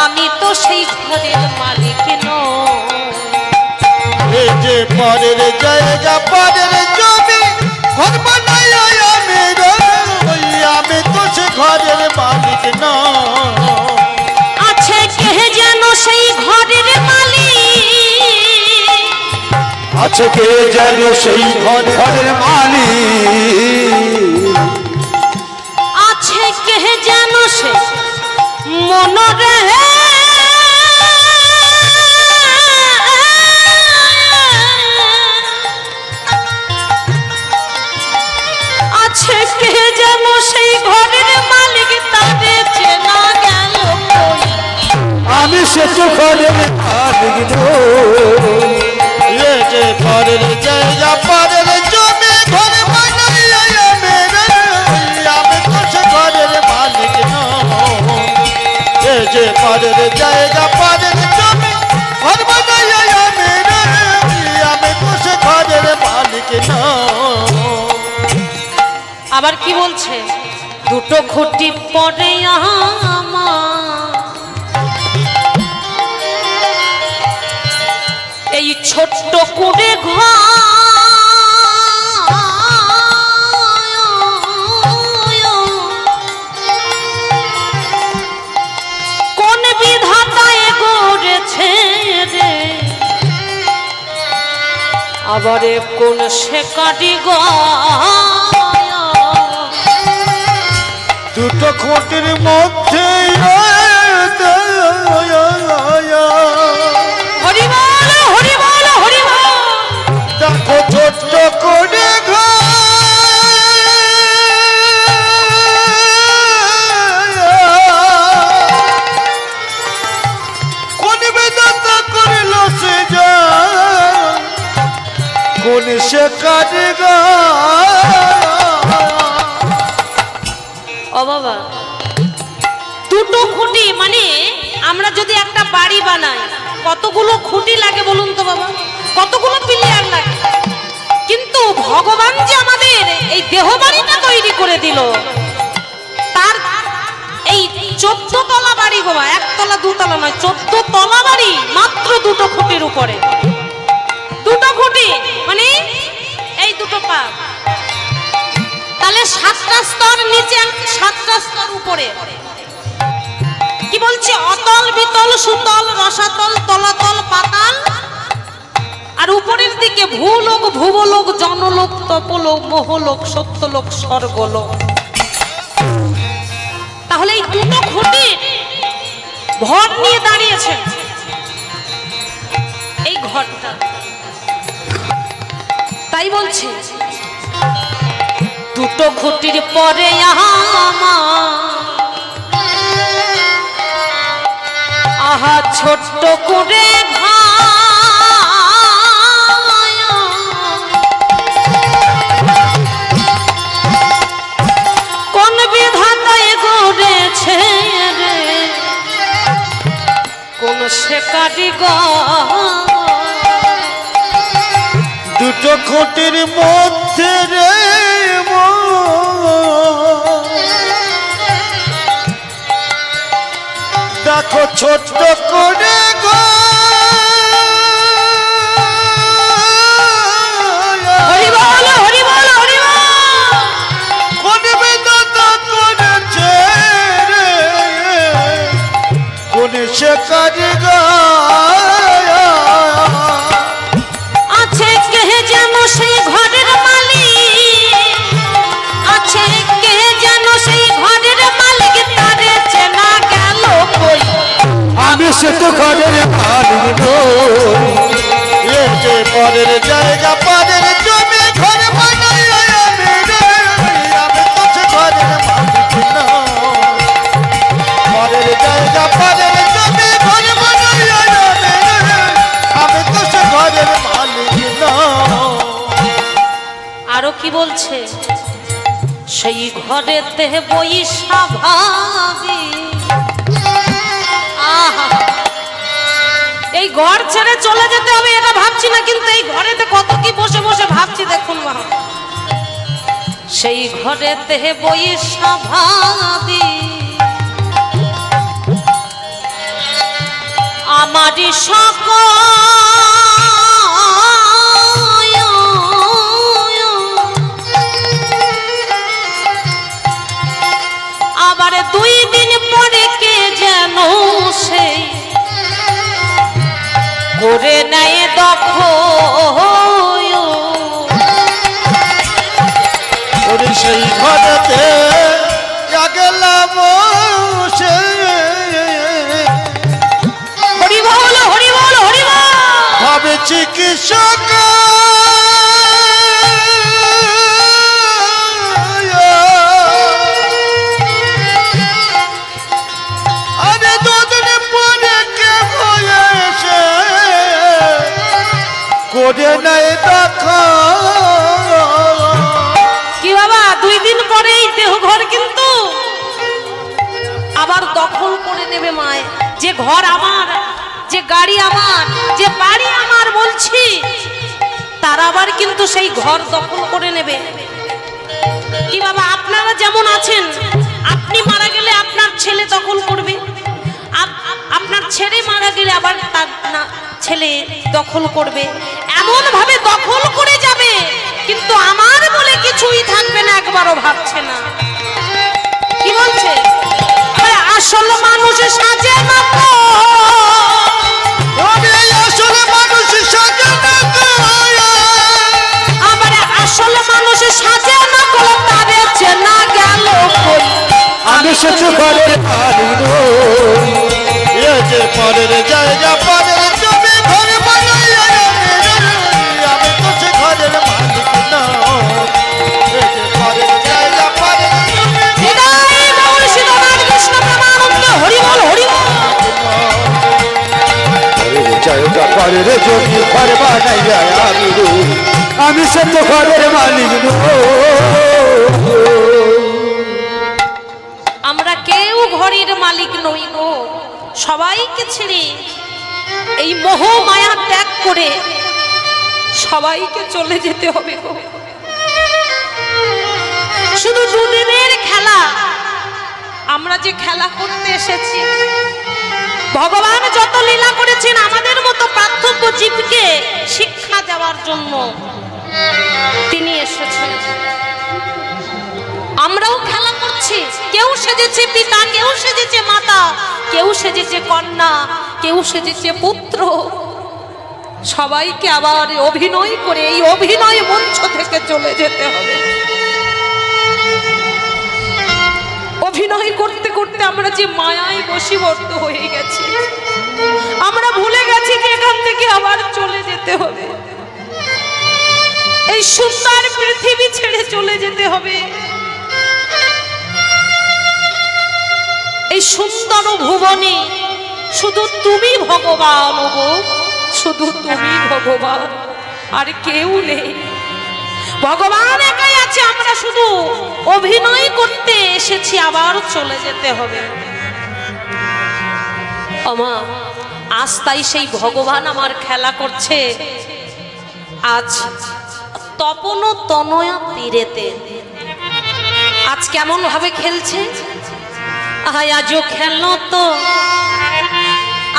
আমি তো সেই ঘরের মালিক নই।
এই যে পরের জায়গা পরের জমি ঘর বানাইয়া আমি রই, আমি তো সে ঘরের মালিক নই।
আছে কে যেন সেই ঘরের মালিক,
আছে কে যেন সেই ঘরের মালিক,
আছে কে যেন সে মনরে আছে কে যেন সেই ঘরের মালিক, তাদের চেনা গেল কই,
আমি সে তো ঘরের মালিক নই। এই যে পরের জায়গা পরের জমি ঘর বানাইয়া আমি রই, আমি তো সে ঘরের মালিক নই। এই যে পরের জায়গা পরের জমি ঘর বানাইয়া আমি রই, আমি তো সে ঘরের মালিক নই।
আবার কি বলছে? দুটো খুঁটি পড়ে আমার এই ছোট্ট কুড়ে ঘর, কোন বিধাতায় গড়েছে রে, আবার কোন সে কারিগর
দুটো খুঁটির মধ্যে দেখো ছোট্ট করে কোন বেদাতা করিল সে যা কোন সে কারিগর।
ও বাবা, দুটো খুঁটি মানে আমরা যদি একটা বাড়ি বানাই কতগুলো খুঁটি লাগে বলুন তো বাবা, কতগুলো পিলার লাগে। কিন্তু ভগবান যে আমাদের এই দেহ বাড়িটা তৈরি করে দিল, তার এই 14 তলা বাড়ি গো, একতলা দুতলা নয়, 14 তলা বাড়ি মাত্র দুটো খুঁটির উপরে। দুটো খুঁটি মানে এই দুটো পা, তাহলে 7টা স্তর নিচে, 7টা স্তর উপরে। কি বলছে? অতল, বিতল, সুতল, রসাতল, তলাতল, পাতাল, আর উপরের দিকে ভূলোক, ভুবলোক, জনলোক, তপলোক, মোহলোক, সত্যলোক, স্বর্গলোক। তাহলে এই দুটো খুঁটি ভর নিয়ে দাঁড়িয়েছে এই ঘরটা। তাই বলছে দুটো খুঁটির পরে আহা ছোট্ট করে কোন বিধাতায় গড়েছে রে, কোন সে কারিগর।
দুটো খুঁটির মধ্যে রে দেখো ছোট্ট করে কোন বেদাতা করেছে রে কোন সে কারিগর।
আছে কে যেন সেই ঘরের মালিক, আছে কে যেন সেই ঘরের মালিক, তারে চেনা গেল কই।
আমি সে তো ঘরের মালিক নই, এ যে পরের জায়গা পরের জমি ঘর বানাই আমি রে, আমি তো সে ঘরের মালিক নই। পরের জায়গা পরের জমি ঘর বানাই আমি রে, আমি তো সে ঘরের মালিক নই।
আরো কি বলছে? সেই ঘরেতে বইসা ভাবি, আহা এই ঘর ছেড়ে চলে যেতে হবে এটা ভাবছি না, কিন্তু এই ঘরেতে কত কি বসে বসে ভাবছি দেখুন মা। সেই ঘরেতে বইসা ভাবি আমারই সকল আবার 2 দিন পরে কে যেন সেই করে নেয় দখল।
ওরে সেই ঘরেতে গেলাম সে
হরি বল, হরি বল, হরি বল।
ভাবে চিকিৎসক আরে 2 দিন পরে কে হয়েছে করে নাই দখল।
কি বাবা, 2 দিন পরেই দেহঘর কিন্তু আবার দখল করে নেবে মায়। যে ঘর আমার, যে গাড়ি আমার, যে বাড়ি আমার বলছি, তার আবার কিন্তু সেই ঘর দখল করে নেবে। কি বাবা, আপনারা যেমন আছেন, আপনি মারা গেলে আপনার ছেলে দখল করবে, আপনার ছেলে মারা গেলে আবার তার ছেলে দখল করবে, এমন ভাবে দখল করে যাবে, কিন্তু আমার বলে কিছুই থাকবে না, একবারও ভাবছে না। কি বলছে? আসল মানুষ সাজে না তো,
আসলে মানুষ সাজে না তো,
আবার আসল মানুষ সাজে না তো, তারে চেনা গেল কই।
সেতু ঘরের মালিক নই। এ যে পরের জায়গা পরের জমি ঘর বানাইয়া আমি তো সে ঘরের মালিক নই। এ যে পরের জায়গা পরের জমি
হৃদয় গৌর সীতানাথ কৃষ্ণ প্রেমানন্দ হরি বল হরি বল।
জায়গা পরের জমি ঘর বানাইয়া আমি সেতু ঘরের মালিক নই।
আমরা কেউ ঘরের মালিক নই গো, সবাইকে ছেড়ে এই মোহ মায়া ত্যাগ করে সবাইকে চলে যেতে হবে গো। শুধু দুদিনের খেলা, আমরা যে খেলা করতে এসেছি, ভগবান যত লীলা করেছেন আমাদের মতো পার্থক্য জীবকে শিক্ষা দেওয়ার জন্য তিনি এসেছেন। আমরাও খেলা করছি, কেউ সেজেছে পিতা, কেউ সেজেছে মাতা, কেউ সেজেছে কন্যা, কেউ সেজেছে পুত্র। সবাইকে আবার অভিনয় করে এই অভিনয় মঞ্চ থেকে চলে যেতে হবে। অভিনয় করতে করতে আমরা যে মায়ায় বশীবদ্ধ হয়ে গেছি, আমরা ভুলে গেছি যে এখান থেকে আবার চলে যেতে হবে। এই সুন্দর পৃথিবী ছেড়ে চলে যেতে হবে। এই সুন্দর ভুবনে শুধু তুমি ভগবান গো, শুধু তুমি ভগবান, আর কেউ নেই। ভগবান একাই আছে, আমরা শুধু অভিনয় করতে এসেছি, আবার চলে যেতে হবে। আমা আজ তাই সেই ভগবান আমার খেলা করছে। আজ তপন তনয়া তীরেতে আজ কেমন ভাবে খেলছে। আজও খেলো তো,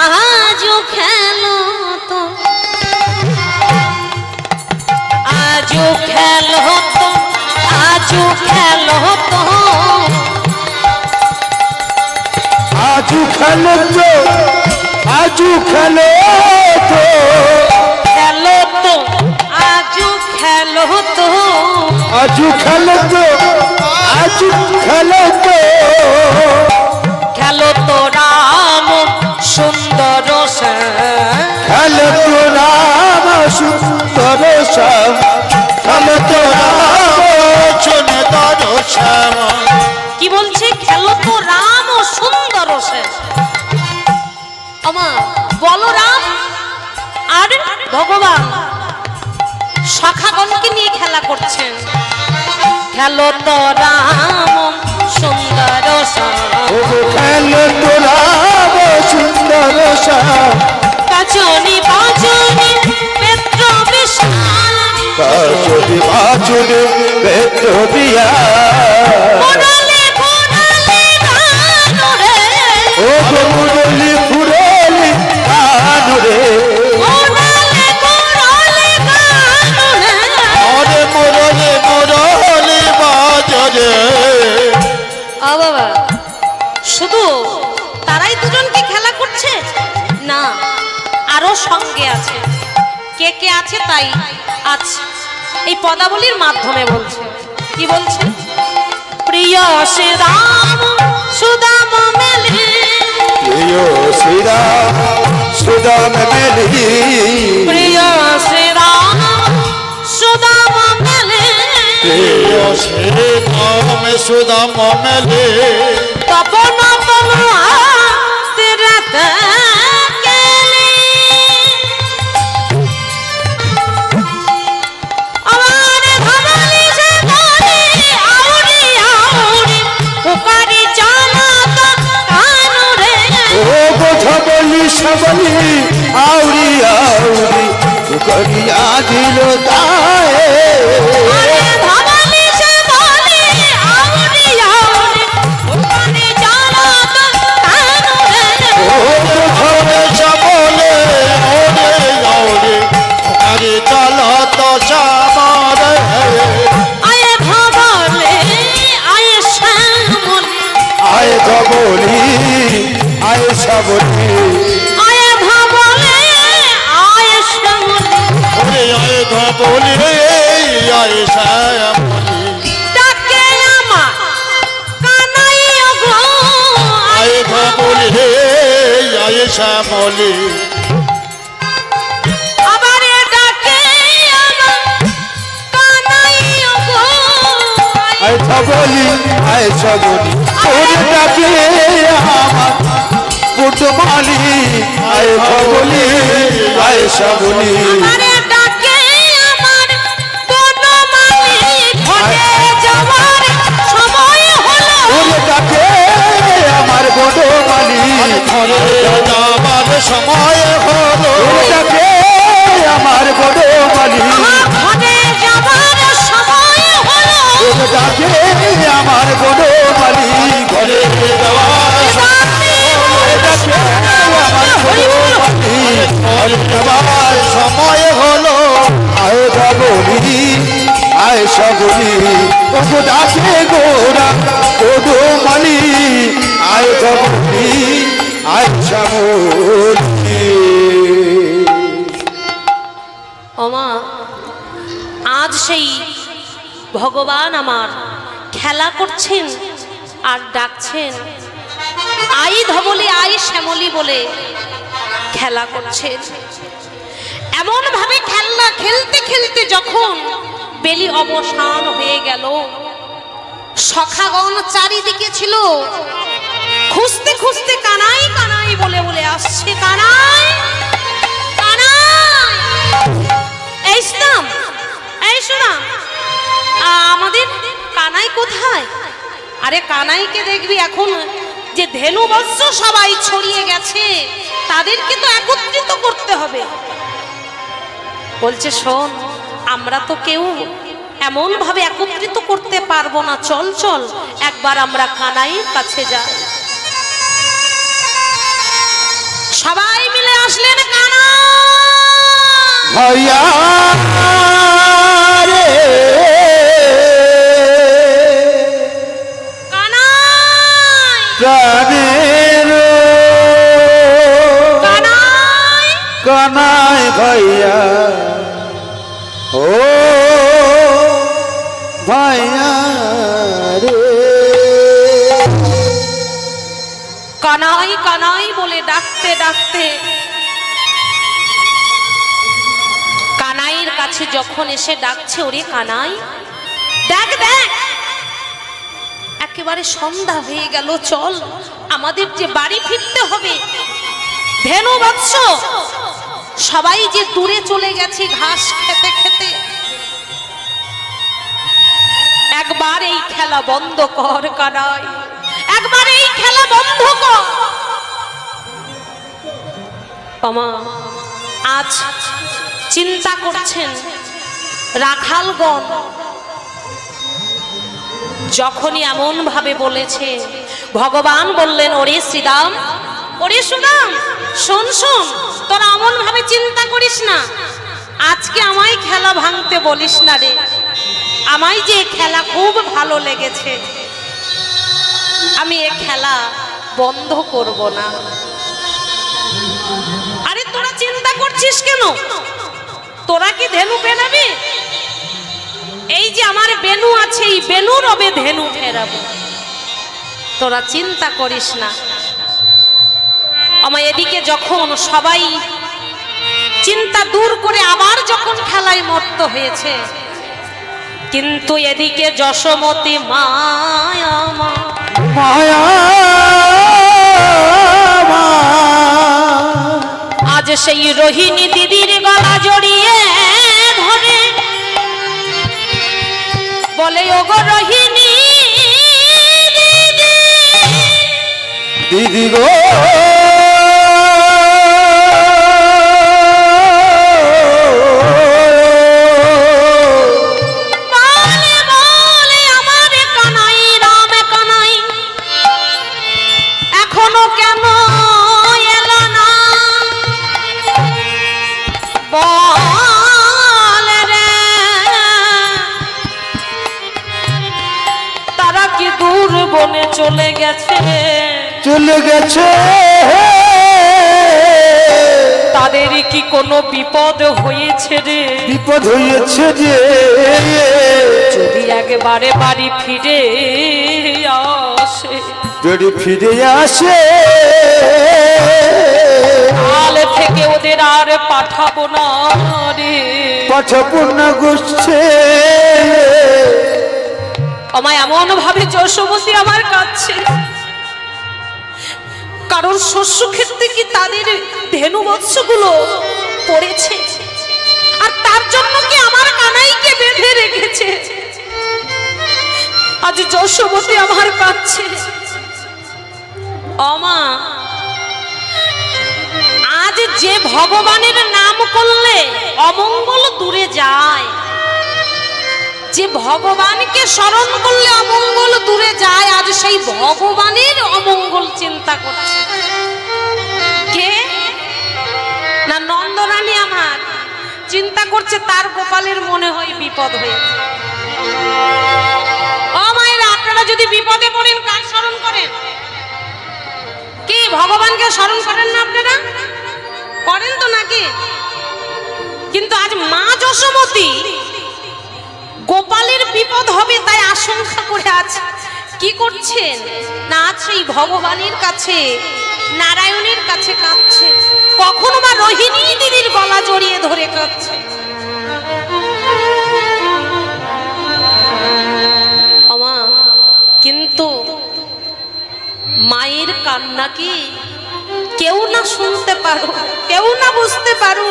আজও খেলো তো, আজও খেলো তো, আজও খেলো তো,
आजू खेलो तो, आजू खेलो तो,
খেলো তো, আজও খেলো তো,
आजू खेलो तो, आजू खेलो तो,
খেলো তো রাম সুন্দর শ্যাম,
खेलो तो राम सुंदर श्याम, खेलो तो राम सुंदर श्याम।
কি বলছে? খেলো তো রাম ও সুন্দর শ্যাম। আমা বলরাম আর ভগবান শাখাগণকে নিয়ে খেলা করছেন। খেলো তো রাম সুন্দর শ্যাম,
खेलो तो राम सुंदर श्याम,
কাজনি বাজনি পেত্র বিশাল,
काजोली बाजोली बेतोबिया,
মোনালে মোনালে গান রে,
ओ मुरली फुरली कानू रे,
মোনালে মোনালে গান রে।
अरे मुरली मुरली बाजरे।
বাবা শুধু তারাই দুজনকে খেলা করছে না, আরো সঙ্গে আছে। কে কে আছে তাই আজ এই পদাবলীর মাধ্যমে বলছে। কি বলছে? প্রিয় শ্রীরাম সুদাম মেলি,
प्रियो श्री राम सुदाम मेली,
প্রিয় শ্রীরাম সুদাম মেলি,
प्रियो श्री राम सुदाम मेली,
তপন তনুয়া তেরাতে কেলি, আমার ভাবলি যে বলি আউরি আউরি পুকারি চালাত কানু রে,
ओ बोझा बोली सबली आउरी आउरी करिया दिलो ताए,
আরে ভাবলি যে বলি আউরি আউরি পুকারি চালাত কানু রে,
ओ बोझा सबले आउरी आउरी करि चलो तो सामर,
আয়ে ভাবলে আয়ে শ্যামলি,
आए गबोली आए सबली,
আয়ে ভাবলে আয়ে শ্যামলি,
ओरे आए गबोली आए श्यामली,
ডাকে আমার কানাই গো
সবলি আয় সবলি ওরে ডাকে আমার পুটমালি আয় সবলি আয় সবলি
আমারে ডাকে আমার বনমালী ঘরে যাওয়ার সময় হলো
ওরে ডাকে আমার বনমালী ঘরে যাওয়ার সময় হলো ওরে ডাকে আমার বনমালী
ঘরে যাওয়ার সময় হলো
ওরে ডাকে আমার বনমালী ঘরে যাওয়ার সময় হলো আয় বলি আয় সবলি ওগো ডাকে গোরা ওগো মালি আয় বলি আয় সবলি
ওমা আজ সেই ভগবান আমার খেলা করছেন আর ডাকছেন আই ধবলি আই শ্যামলি বলে খেলা করছেন। এমন ভাবে খেলনা খেলতে খেলতে যখন বেলি অবসান হয়ে গেল, সখাগণ চারিদিকে ছিল, খুঁজতে খুঁজতে কানাই কানাই বলে বলে আসছে, কানাই কানাই। এই শুনাম, এই শুনাম, আমাদের কানাই কোথায়? আরে কানাইকে দেখবি এখন যে ধেনু বৎস সবাই ছড়িয়ে গেছে, তাদেরকে তো একত্রিত করতে হবে। বলছে শোন, আমরা তো কেউ এমন ভাবে একত্রিত করতে পারবো না, চল চল একবার আমরা কানাইয়ের কাছে যাই। সবাই মিলে আসলেন কানাই।
ভাইয়া রে
কানাই,
প্রাণের
কানাই,
কানাই ভাইয়া ও ভাইয়া রে
কানাই কানাই বলে ডাকতে ডাকতে কানাইয়ের কাছে যখন এসে ডাকছে, ওরে কানাই দেখ দেখ, একেবারে সন্ধ্যা হয়ে গেল, চল আমাদের যে বাড়ি ফিরতে হবে। ধেনু বৎস সবাই যে দূরে চলে গেছে ঘাস খেতে খেতে, একবার এই খেলা বন্ধ কর কানাই, একবার এই খেলা বন্ধ কর। আমা আজ চিন্তা করছেন রাখালগণ, যখনই এমন ভাবে বলেছে, ভগবান বললেন ওরে শ্রীরাম, ওরে সুদাম, শোন শোন, তোরা এমন ভাবে চিন্তা করিস না, আজকে আমায় খেলা ভাঙতে বলিস না রে, আমায় যে খেলা খুব ভালো লেগেছে, আমি এ খেলা বন্ধ করব না। আরে তোরা চিন্তা করছিস কেন? তোরা কি ধেনু পেনাবি? এই যে আমার বেনু আছে, এই বেনুর রবে ধেনু ফেরাবো, তোরা চিন্তা করিস না। আমার এদিকে যখন সবাই চিন্তা দূর করে আবার যখন খেলায় মত্ত হয়েছে, কিন্তু এদিকে যশোমতী মায়া
মায়া
আজ সেই রোহিণী দিদির গলা জড়িয়ে ধরে বলে, ওগো রোহিণী দিদি,
দিদি গো
বলে বলে আমার কানাই, রাম কানাই এখনো কেন এলো না, বলে রে তারা কি দূর বনে চলে গেছে,
চলে গেছে,
তাদের কি কোনো বিপদ হয়েছে রে,
বিপদ হয়েছে যে,
যদি একবারে বাড়ি ফিরে আসে,
যদি ফিরে আসে,
কাল থেকে ওদের আর পাঠাবো না রে,
পাঠাবো না গুছছে,
আমায় এমন ভাবে যশোমতী আমার কাছে, কারণ শস্য ক্ষেত্রে কি তাদের ধেনু বৎসগুলো পড়েছে, আর তার জন্য কি আমার কানাইকে বেঁধে রেখেছে। আজ যশোমতী আমার কাছে। অমা, আজ যে ভগবানের নাম করলে অমঙ্গল দূরে যায়, যে ভগবানকে স্মরণ করলে অমঙ্গল দূরে যায়, আজ সেই ভগবানের অমঙ্গল চিন্তা করছে কে না? নন্দরানী আমার চিন্তা করছে তার গোপালের মনে হয় বিপদ হয়েছে। ও মায়েরা, আপনারা যদি বিপদে পড়েন কার স্মরণ করেন? কি ভগবানকে স্মরণ করেন না? আপনারা করেন তো নাকি? কিন্তু আজ মা যশোমতী গোপালের বিপদ হবে তাই আশঙ্কা করে আছে। কি করছেন না? আজ সেই ভগবানের কাছে, নারায়ণের কাছে কাঁদছে। কখনো বা রোহিণী দিদির গলা জড়িয়ে ধরে কাঁদছে। আমা, কিন্তু মায়ের কান্না কি কেউ না শুনতে পারো, কেউ না বুঝতে পারো,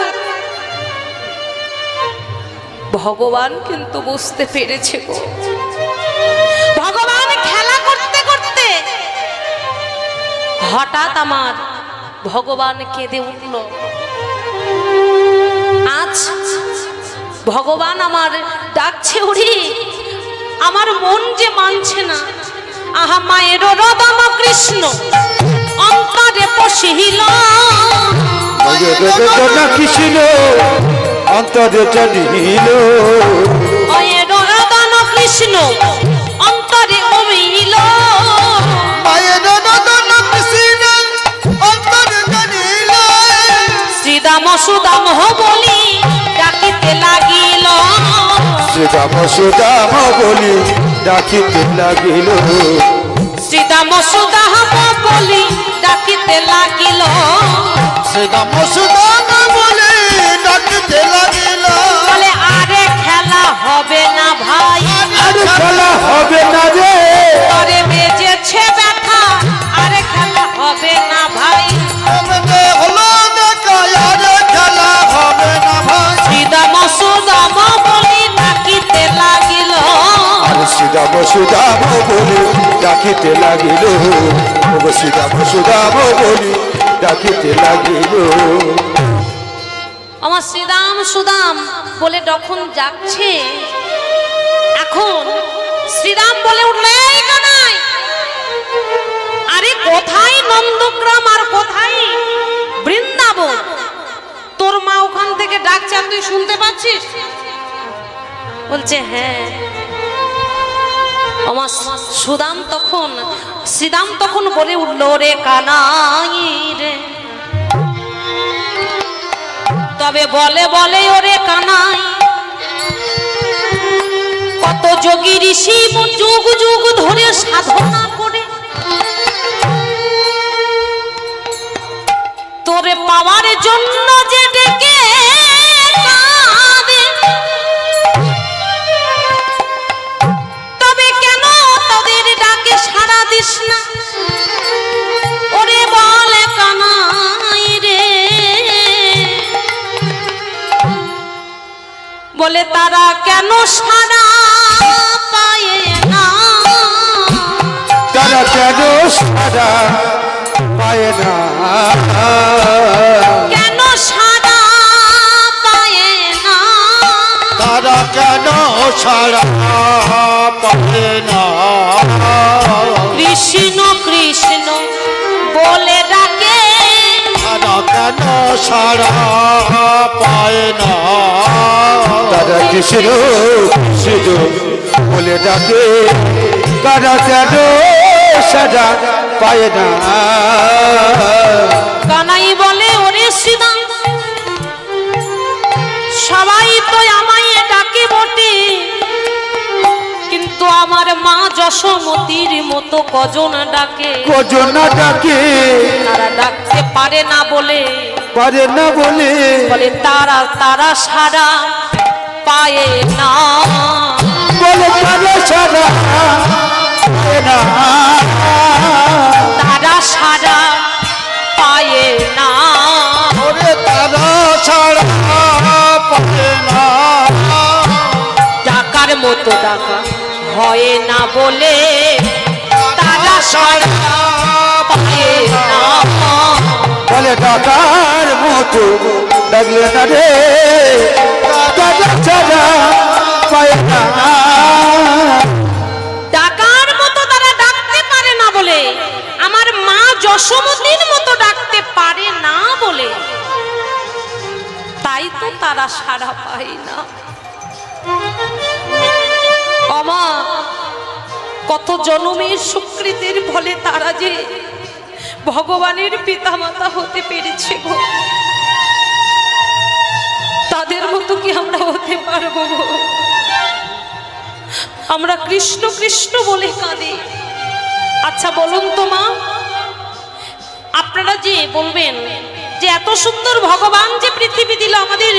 ভগবান কিন্তু বুঝতে পেরেছে গো। ভগবান খেলা করতে করতে হঠাৎ আমার ভগবান কেঁদে উঠল। আজ ভগবান আমার ডাকছে, ওরে আমার মন যে মানছে না। আহা মায়ের রদন কৃষ্ণ অন্তরে পশিল,
কৃষ্ণ অন্তরে চলিল,
মায়ের রদন কৃষ্ণ অন্তরে অমিল,
মায়ের রদন কৃষ্ণ অন্তরে চলিল,
শ্রীদাম সুদাম বলি ডাকিতে লাগিল,
শ্রীদাম সুদাম বলি ডাকিতে লাগিল,
শ্রীদাম সুদাম বলি ডাকিতে লাগিল,
শ্রীদাম সুদাম বলি ডাকিতে লাগিল।
বলে আরে খেলা হবে না ভাই,
আরে খেলা হবে না রে,
তরে বেজেছে ব্যথা, আরে খেলা হবে না ভাই,
আমাকে হলো দেখা, আরে খেলা হবে না ভাই,
শ্রীদাম সুদাম বলি ডাকিতে লাগিল,
আরে শ্রীদাম সুদাম বলি ডাকিতে লাগিল, শ্রীদাম সুদাম বলি ডাকিতে লাগিল।
আমার শ্রীদাম সুদাম বলে যখন যাচ্ছে, এখন শ্রীরাম বলে উঠলে, এই কানাই, আরে কোথায় নন্দগ্রাম আর কোথায় বৃন্দাবন? তোর মা ওখান থেকে ডাকছে, তুই শুনতে পাচ্ছিস? বলছে হ্যাঁ। আমার সুদাম তখন, শ্রীদাম তখন বলে উঠল, রে কানাই রে, তবে বলে বলে ওরে কানাই, কত যোগী ঋষি যুগ যুগ ধরে সাধনা করে তোরে পাওয়ার জন্য যে ডেকে কাঁদে, তবে কেন তাদের ডাকে সাড়া দিস না? ওরে বলে কানাই রে, বলে তারা কেন সাড়া পায় না?
তারা কেন সাড়া পায় না?
কেন সাড়া পায় না?
তারা কেন সাড়া পায় না?
কৃষ্ণ কৃষ্ণ বলে ডাকে,
তারা কেন সাড়া পায় না? তারা কৃষ্ণ কৃষ্ণ বলে ডাকে, তারা কেন সাড়া পায় না?
কানাই বলে, ওরে শ্রীদাম, সবাই তো আমায় ডাকে বটে, কিন্তু আমার মা যশোমতীর মতো কজন ডাকে?
কজন ডাকে?
তারা ডাকতে পারে না বলে,
পারে না বলে,
বলে তারা তারা সাড়া পায় না,
বলে তারা সাড়া
মতো ডাকা হয় না বলে তারা সারা পায় না।
বলে ডাকার মতো ডাকলে না রে তারা সারা পায় না।
ডাকার মতো তারা ডাকতে পারে না বলে, আমার মা যশোমতীর মতো ডাকতে পারে না বলে, তাই তো তারা সাড়া পায় না। আমা কত জনমের সুকৃতির ফলে তারা যে ভগবানের পিতামাতা হতে পেরেছে গো, তাদের মতো কি আমরা হতে পারবো গো? আমরা কৃষ্ণ কৃষ্ণ বলে কাঁদি। আচ্ছা বলুন তো মা, আপনারা যে বলবেন যে এত সুন্দর ভগবান যে পৃথিবী দিল, আমাদের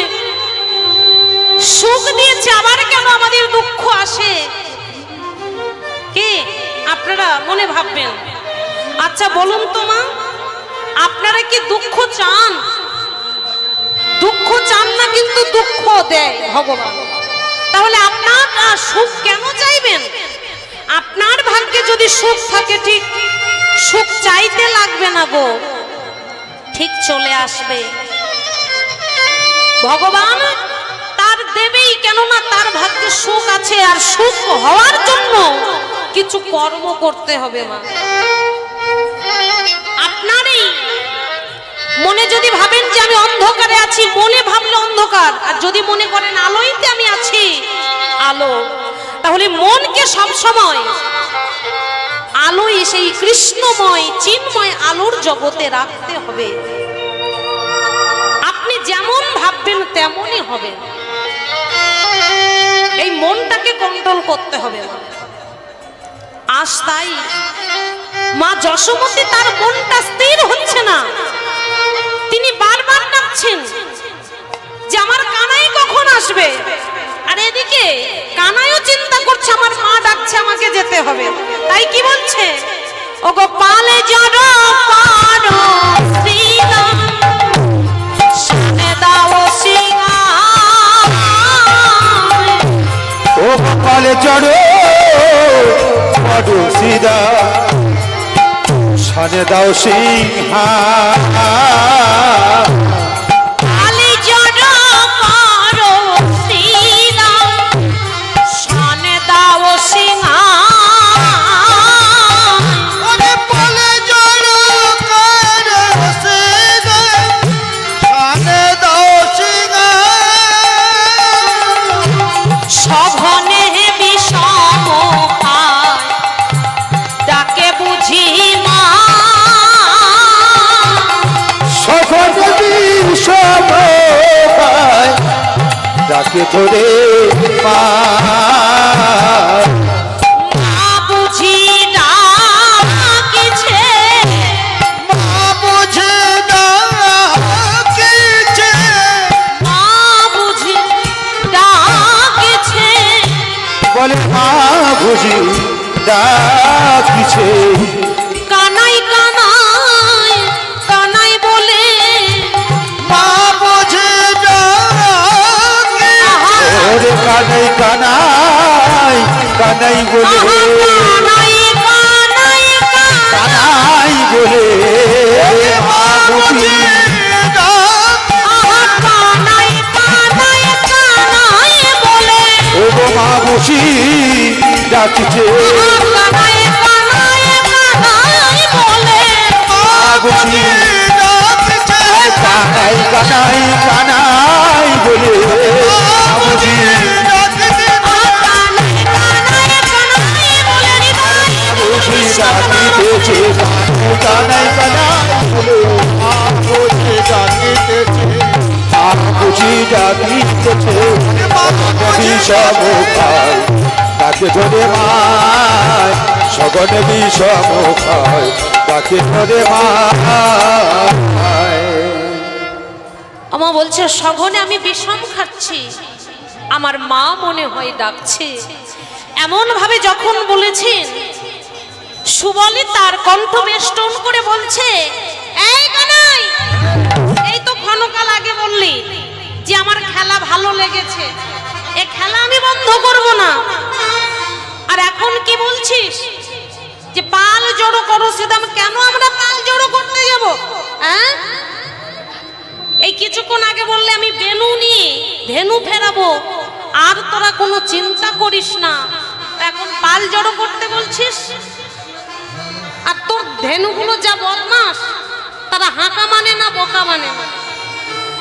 সুখ দিয়েছে, আবার কেন আমাদের দুঃখ আসে? কে আপনারা মনে ভাববেন? আচ্ছা বলুন তো মা, আপনারা কি দুঃখ চান? দুঃখ চান না, কিন্তু দুঃখ দেয় ভগবান। তাহলে আপনার সুখ কেন চাইবেন? আপনার ভাগ্যে যদি সুখ থাকে, ঠিক সুখ চাইতে লাগবে না গো, ঠিক চলে আসবে। ভগবান তার দেবেই, কেননা তার ভাগ্যে সুখ আছে। আর সুখ হওয়ার জন্য কিছু কর্ম করতে হবে মা। আপনারই মনে যদি ভাবেন যে আমি অন্ধকারে আছি, মনে ভাবলে অন্ধকার, আর যদি মনে করেন আলোইতে আমি আছি, আলো, তাহলে মনকে সব সময় আলোই, সেই কৃষ্ণময় চিন্ময় আলোর জগতে রাখতে হবে। আপনি যেমন ভাববেন তেমনই হবে। এই মনটাকে কন্ট্রোল করতে হবে। আজ তাই মা যশোমতী, তার মনটা স্থির হচ্ছে না। তিনি বারবার ডাকছেন যে আমার কানাই কখন আসবে। আর এদিকে কানাইও চিন্তা করছে আমার মা ডাকছে, আমাকে যেতে হবে। তাই কি বলছে? ও গোপালে জড়ো পারো শ্রীরাম শানে দাও সিংহাম।
ও গোপালে জড়ো পারো শ্রীরাম শানে দাও সিংহাম। ডাকে ধরে মা
বুঝি ডাকিছে,
মা বুঝে ডাকিছে,
মা বুঝি ডাকিছে।
বলে মা বুঝি ডাকিছে।
কানাই কানাই কানাই বলে
মা বুঝে ডাকিছে। কানাই কানাই কানাই বলে,
কানাই কানাই
কানাই বলে মা বুঝি
কানাই কানাই কানাই বলে,
ও গো মা বুঝি ডাকিছে।
কানাই কানাই কানাই বলে,
মা বুঝি ডাকিছে। কানাই কানাই কানাই বলে মা বুঝি ডাকিতেছে। কানাই কানাই বলে মা বুঝি ডাকিতেছে। মা বুঝি ডাকিতেছে। বিষম খায় তাকে ধরে মায়, সগনে বিষম খায় তাকে ধরে মায়।
আমা বলছে সঘনে আমি বিষম খাচ্ছি, আমার মা মনে হয় ডাকছে। এমন ভাবে যখন বলেছেন, সুবলে তার কণ্ঠ বেষ্টন করে বলছে, এই কানাই, এই তো ক্ষণকাল আগে বললি যে আমার খেলা ভালো লেগেছে, এ খেলা আমি বন্ধ করব না। কি বলছিস যে পাল জড়ো করো, সেটা কেন আমরা পাল জড়ো করতে যাব? হ্যাঁ, এই কিছুক্ষণ আগে বললে আমি বেনু নিয়ে ধেনু ফেরাবো, আর তোরা কোনো চিন্তা করিস না, এখন পাল জড়ো করতে বলছিস? আর তোর ধেনুগুলো যা বদমাস, তারা হাঁকা মানে না বোকা মানে না।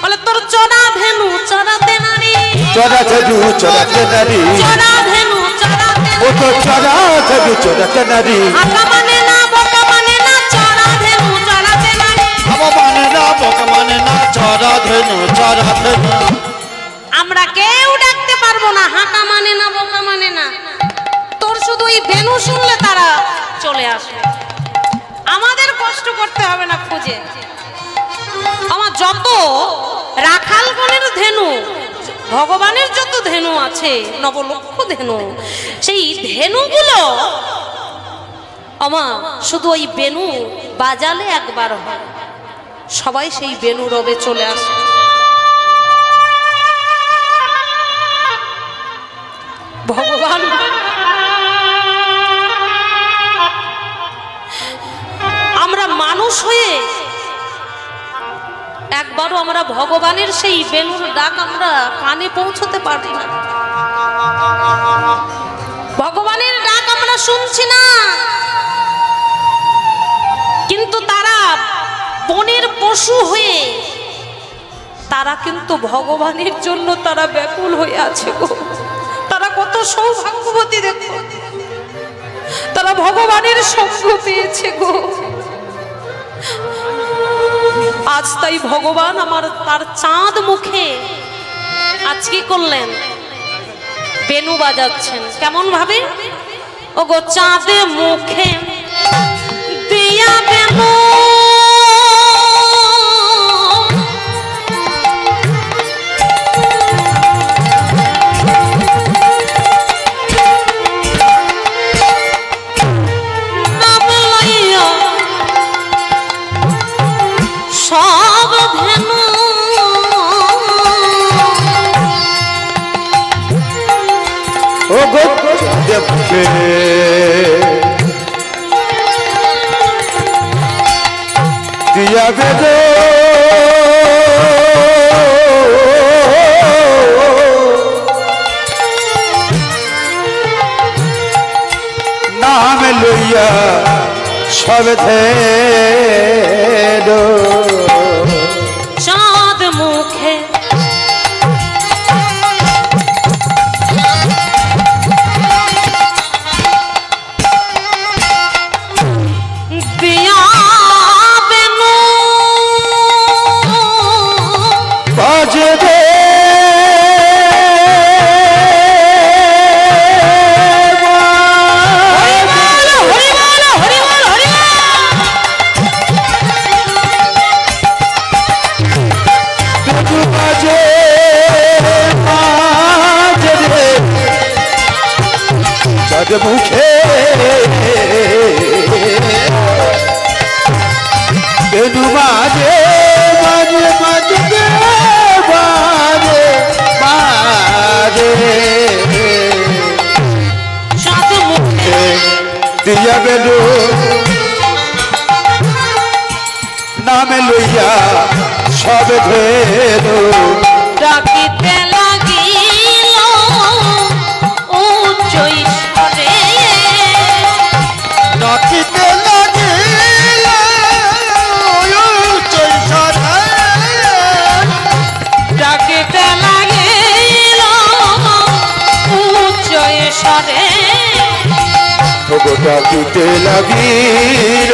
বলে তোর চড়া ধেনু চড়াতে নারী,
চড়া ধেনু চড়াতে নারী,
চড়া ধেনু চড়াতে,
ও তো চড়া ধেনু চড়াতে নারী,
হাঁকা মানে না বোকা মানে না, চড়া ধেনু চড়াতে নারী,
হাঁকা মানে না বোকা মানে না, চড়া ধেনু চড়াতে নারী।
আমরা কেউ ডাকতে পারবো না হাঁকা মানে না বোকা মানে না। তোর শুধু এই ধেনু শুনলে তারা চলে আসে, আমাদের কষ্ট করতে হবে না খুঁজে। আমার যত রাখাল গণের ধেনু, ভগবানের যত ধেনু আছে, নবলক্ষ ধেনু, সেই ধেনুগুলো আমা শুধু ওই বেনু বাজালে একবার হয়, সবাই সেই বেনু রবে চলে আসে। ভগবান আমরা মানুষ হয়ে একবারও আমরা ভগবানের সেই বেনুর ডাক আমরা কানে পৌঁছতে পারি না, ভগবানের ডাক আমরা শুনছি না। কিন্তু তারা বনের পশু হয়ে তারা কিন্তু ভগবানের জন্য তারা ব্যাকুল হয়ে আছে গো। তারা কত সৌভাগ্যবতী দেখো, তারা ভগবানের সঙ্গ পেয়েছে গো। আজ তাই ভগবান আমার তার চাঁদ মুখে আজ কি করলেন, বেনু বাজাচ্ছেন। কেমন ভাবে? ও গো চাঁদে মুখে দিয়া বেনু, সব ধেনু
ও গো চাঁদে মুখে দিয়া বেদো, নাম লইয়া সব ধেনু,
চাঁদ মুখে দিয়া বেনু
বাজে দে মুখে বেনু বাজে বাজে বাজে বাজে বাজে,
চাঁদ মুখে
দিয়া বেনু নামে লইয়া সব ধেনু,
ডাকিতে লাগিল উচ্চ ঈশ্বরে,
ডাকিতে লাগিল উচ্চ ঈশ্বরে,
ডাকিতে লাগিল উচ্চ ঈশ্বরে,
ডাকিতে লাগিল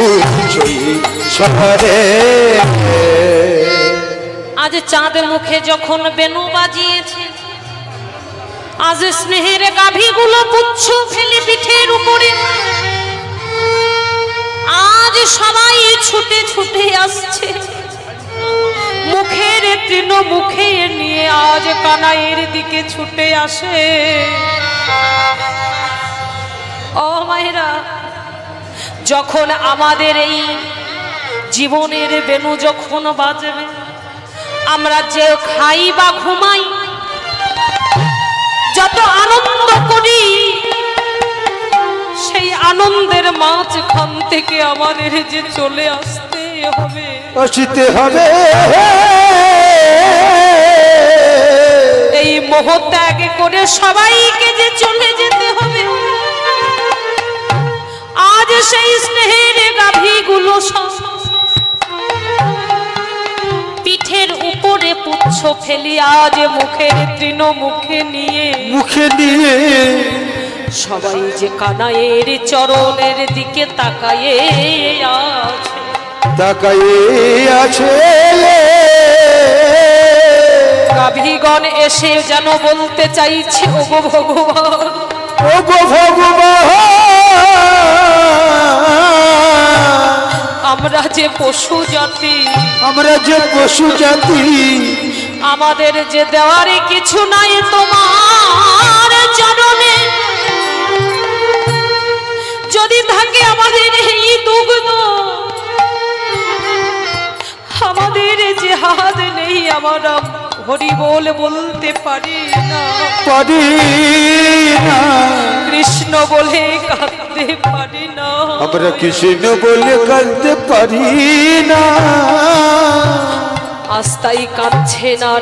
উচ্চ ঈশ্বরে।
আজ চাঁদ মুখে যখন বেনু বাজিয়েছে, আজ স্নেহের গাভীগুলো পুচ্ছ ফেলে পিঠের উপরে, আজ সবাই ছুটে ছুটে আসছে, মুখের তৃণ মুখে নিয়ে আজ কানাইয়ের দিকে ছুটে আসে। ও মায়েরা, যখন আমাদের এই জীবনের বেনু যখন বাজবে, আমরা যে খাই বা ঘুমাই, যত আনন্দ করি, আনন্দের মাঝখান থেকে আমাদের যে চলে আসতে হবে,
আসতে হবে।
এই মোহ ত্যাগ করে সবাইকে যে চলে যেতে হবে, আজ সেই স্নেহের গাভীগুলো পিঠের উপরে পুচ্ছ ফেলি আজ মুখের তৃণ মুখে নিয়ে সবাই যে কানাইয়ের চরণের দিকে তাকায়ে আছে। গাভীগণ এসে যেন বলতে চাইছে, ওগো ভগবান,
ওগো ভগবান,
আমরা যে পশু জাতি, আমাদের যে দেওয়ারে কিছু নাই তোমার চরণে, যদি থাকে আমাদের এই দুগ্ধ, আমাদের যে হাত নেই, আমরা হরি বলতে পারি না, কৃষ্ণ বলে কাঁদতে পারি না,
আমরা কৃষ্ণ বলে কাঁদতে পারি না।
আস্তাই কাঁদছে না,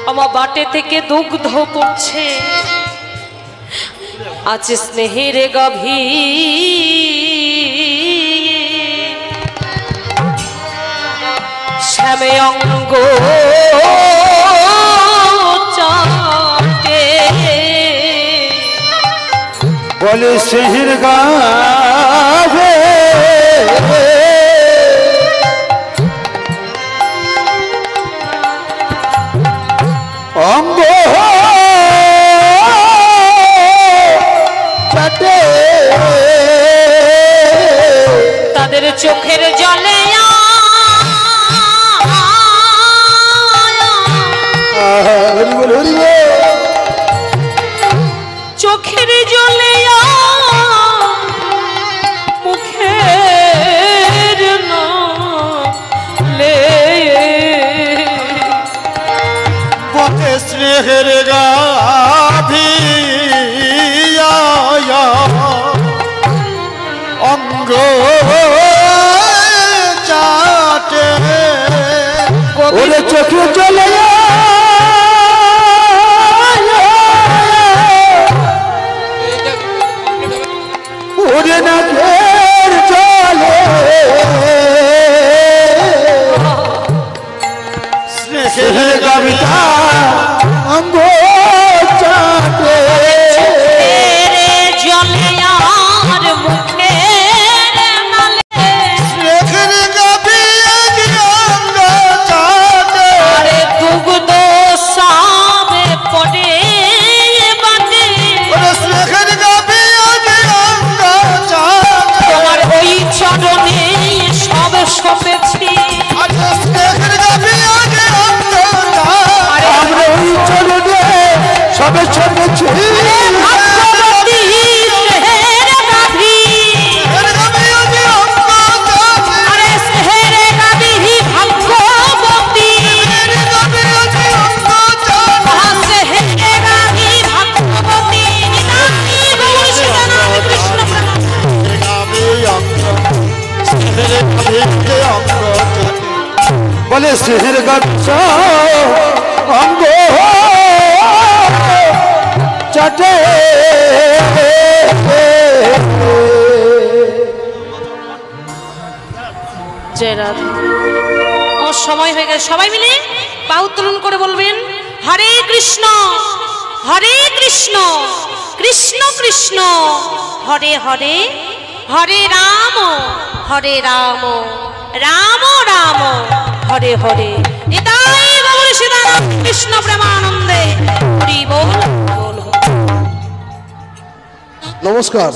আমার বাটে থেকে দুগ্ধ পড়ছে, আছে স্নেহের গাভী, শ্যামে অঙ্গ চাটে,
বলে স্নেহের গাভী, অঙ্গ চাটে,
তাদের চোখের জলে চোখের জলে মুখের নালে,
বলে স্নেহের গাভী, অঙ্গ চাটে, ওরে চোখে চলে ওরে না ঘের চলে, স্নেহের গাভীটা অঙ্গ চাটে,
জলে আর মুখের নালে,
স্নেহের গাভী অঙ্গ চাটে,
আরে দুগ্ধ সামে পড়ে বাটে,
স্নেহের গাভী অঙ্গ চাটে,
তোমার ওই চরণে সব সপেছি,
স্নেহের গাভী অঙ্গ চাটে, আমরা ওই চরণে সবে সবেছি,
ভাগ্যবতী স্নেহের গাভী, আরে স্নেহের গাভী ভাগ্যবতী, স্নেহের গাভী ভাগ্যবতী, নিতাই গৌর সীতানাথ কৃষ্ণ
বলে স্নেহের গাছ অঙ্গ চাটে,
আমার সময় হয়ে গেছে, সবাই মিলে বাহু উত্তোলন করে বলবেন, হরে কৃষ্ণ কৃষ্ণ কৃষ্ণ হরে হরে, হরে রাম রাম রাম হরে হরে, নিতাই গৌর সীতানাথ কৃষ্ণ প্রেমানন্দে হরি বল।
নমস্কার।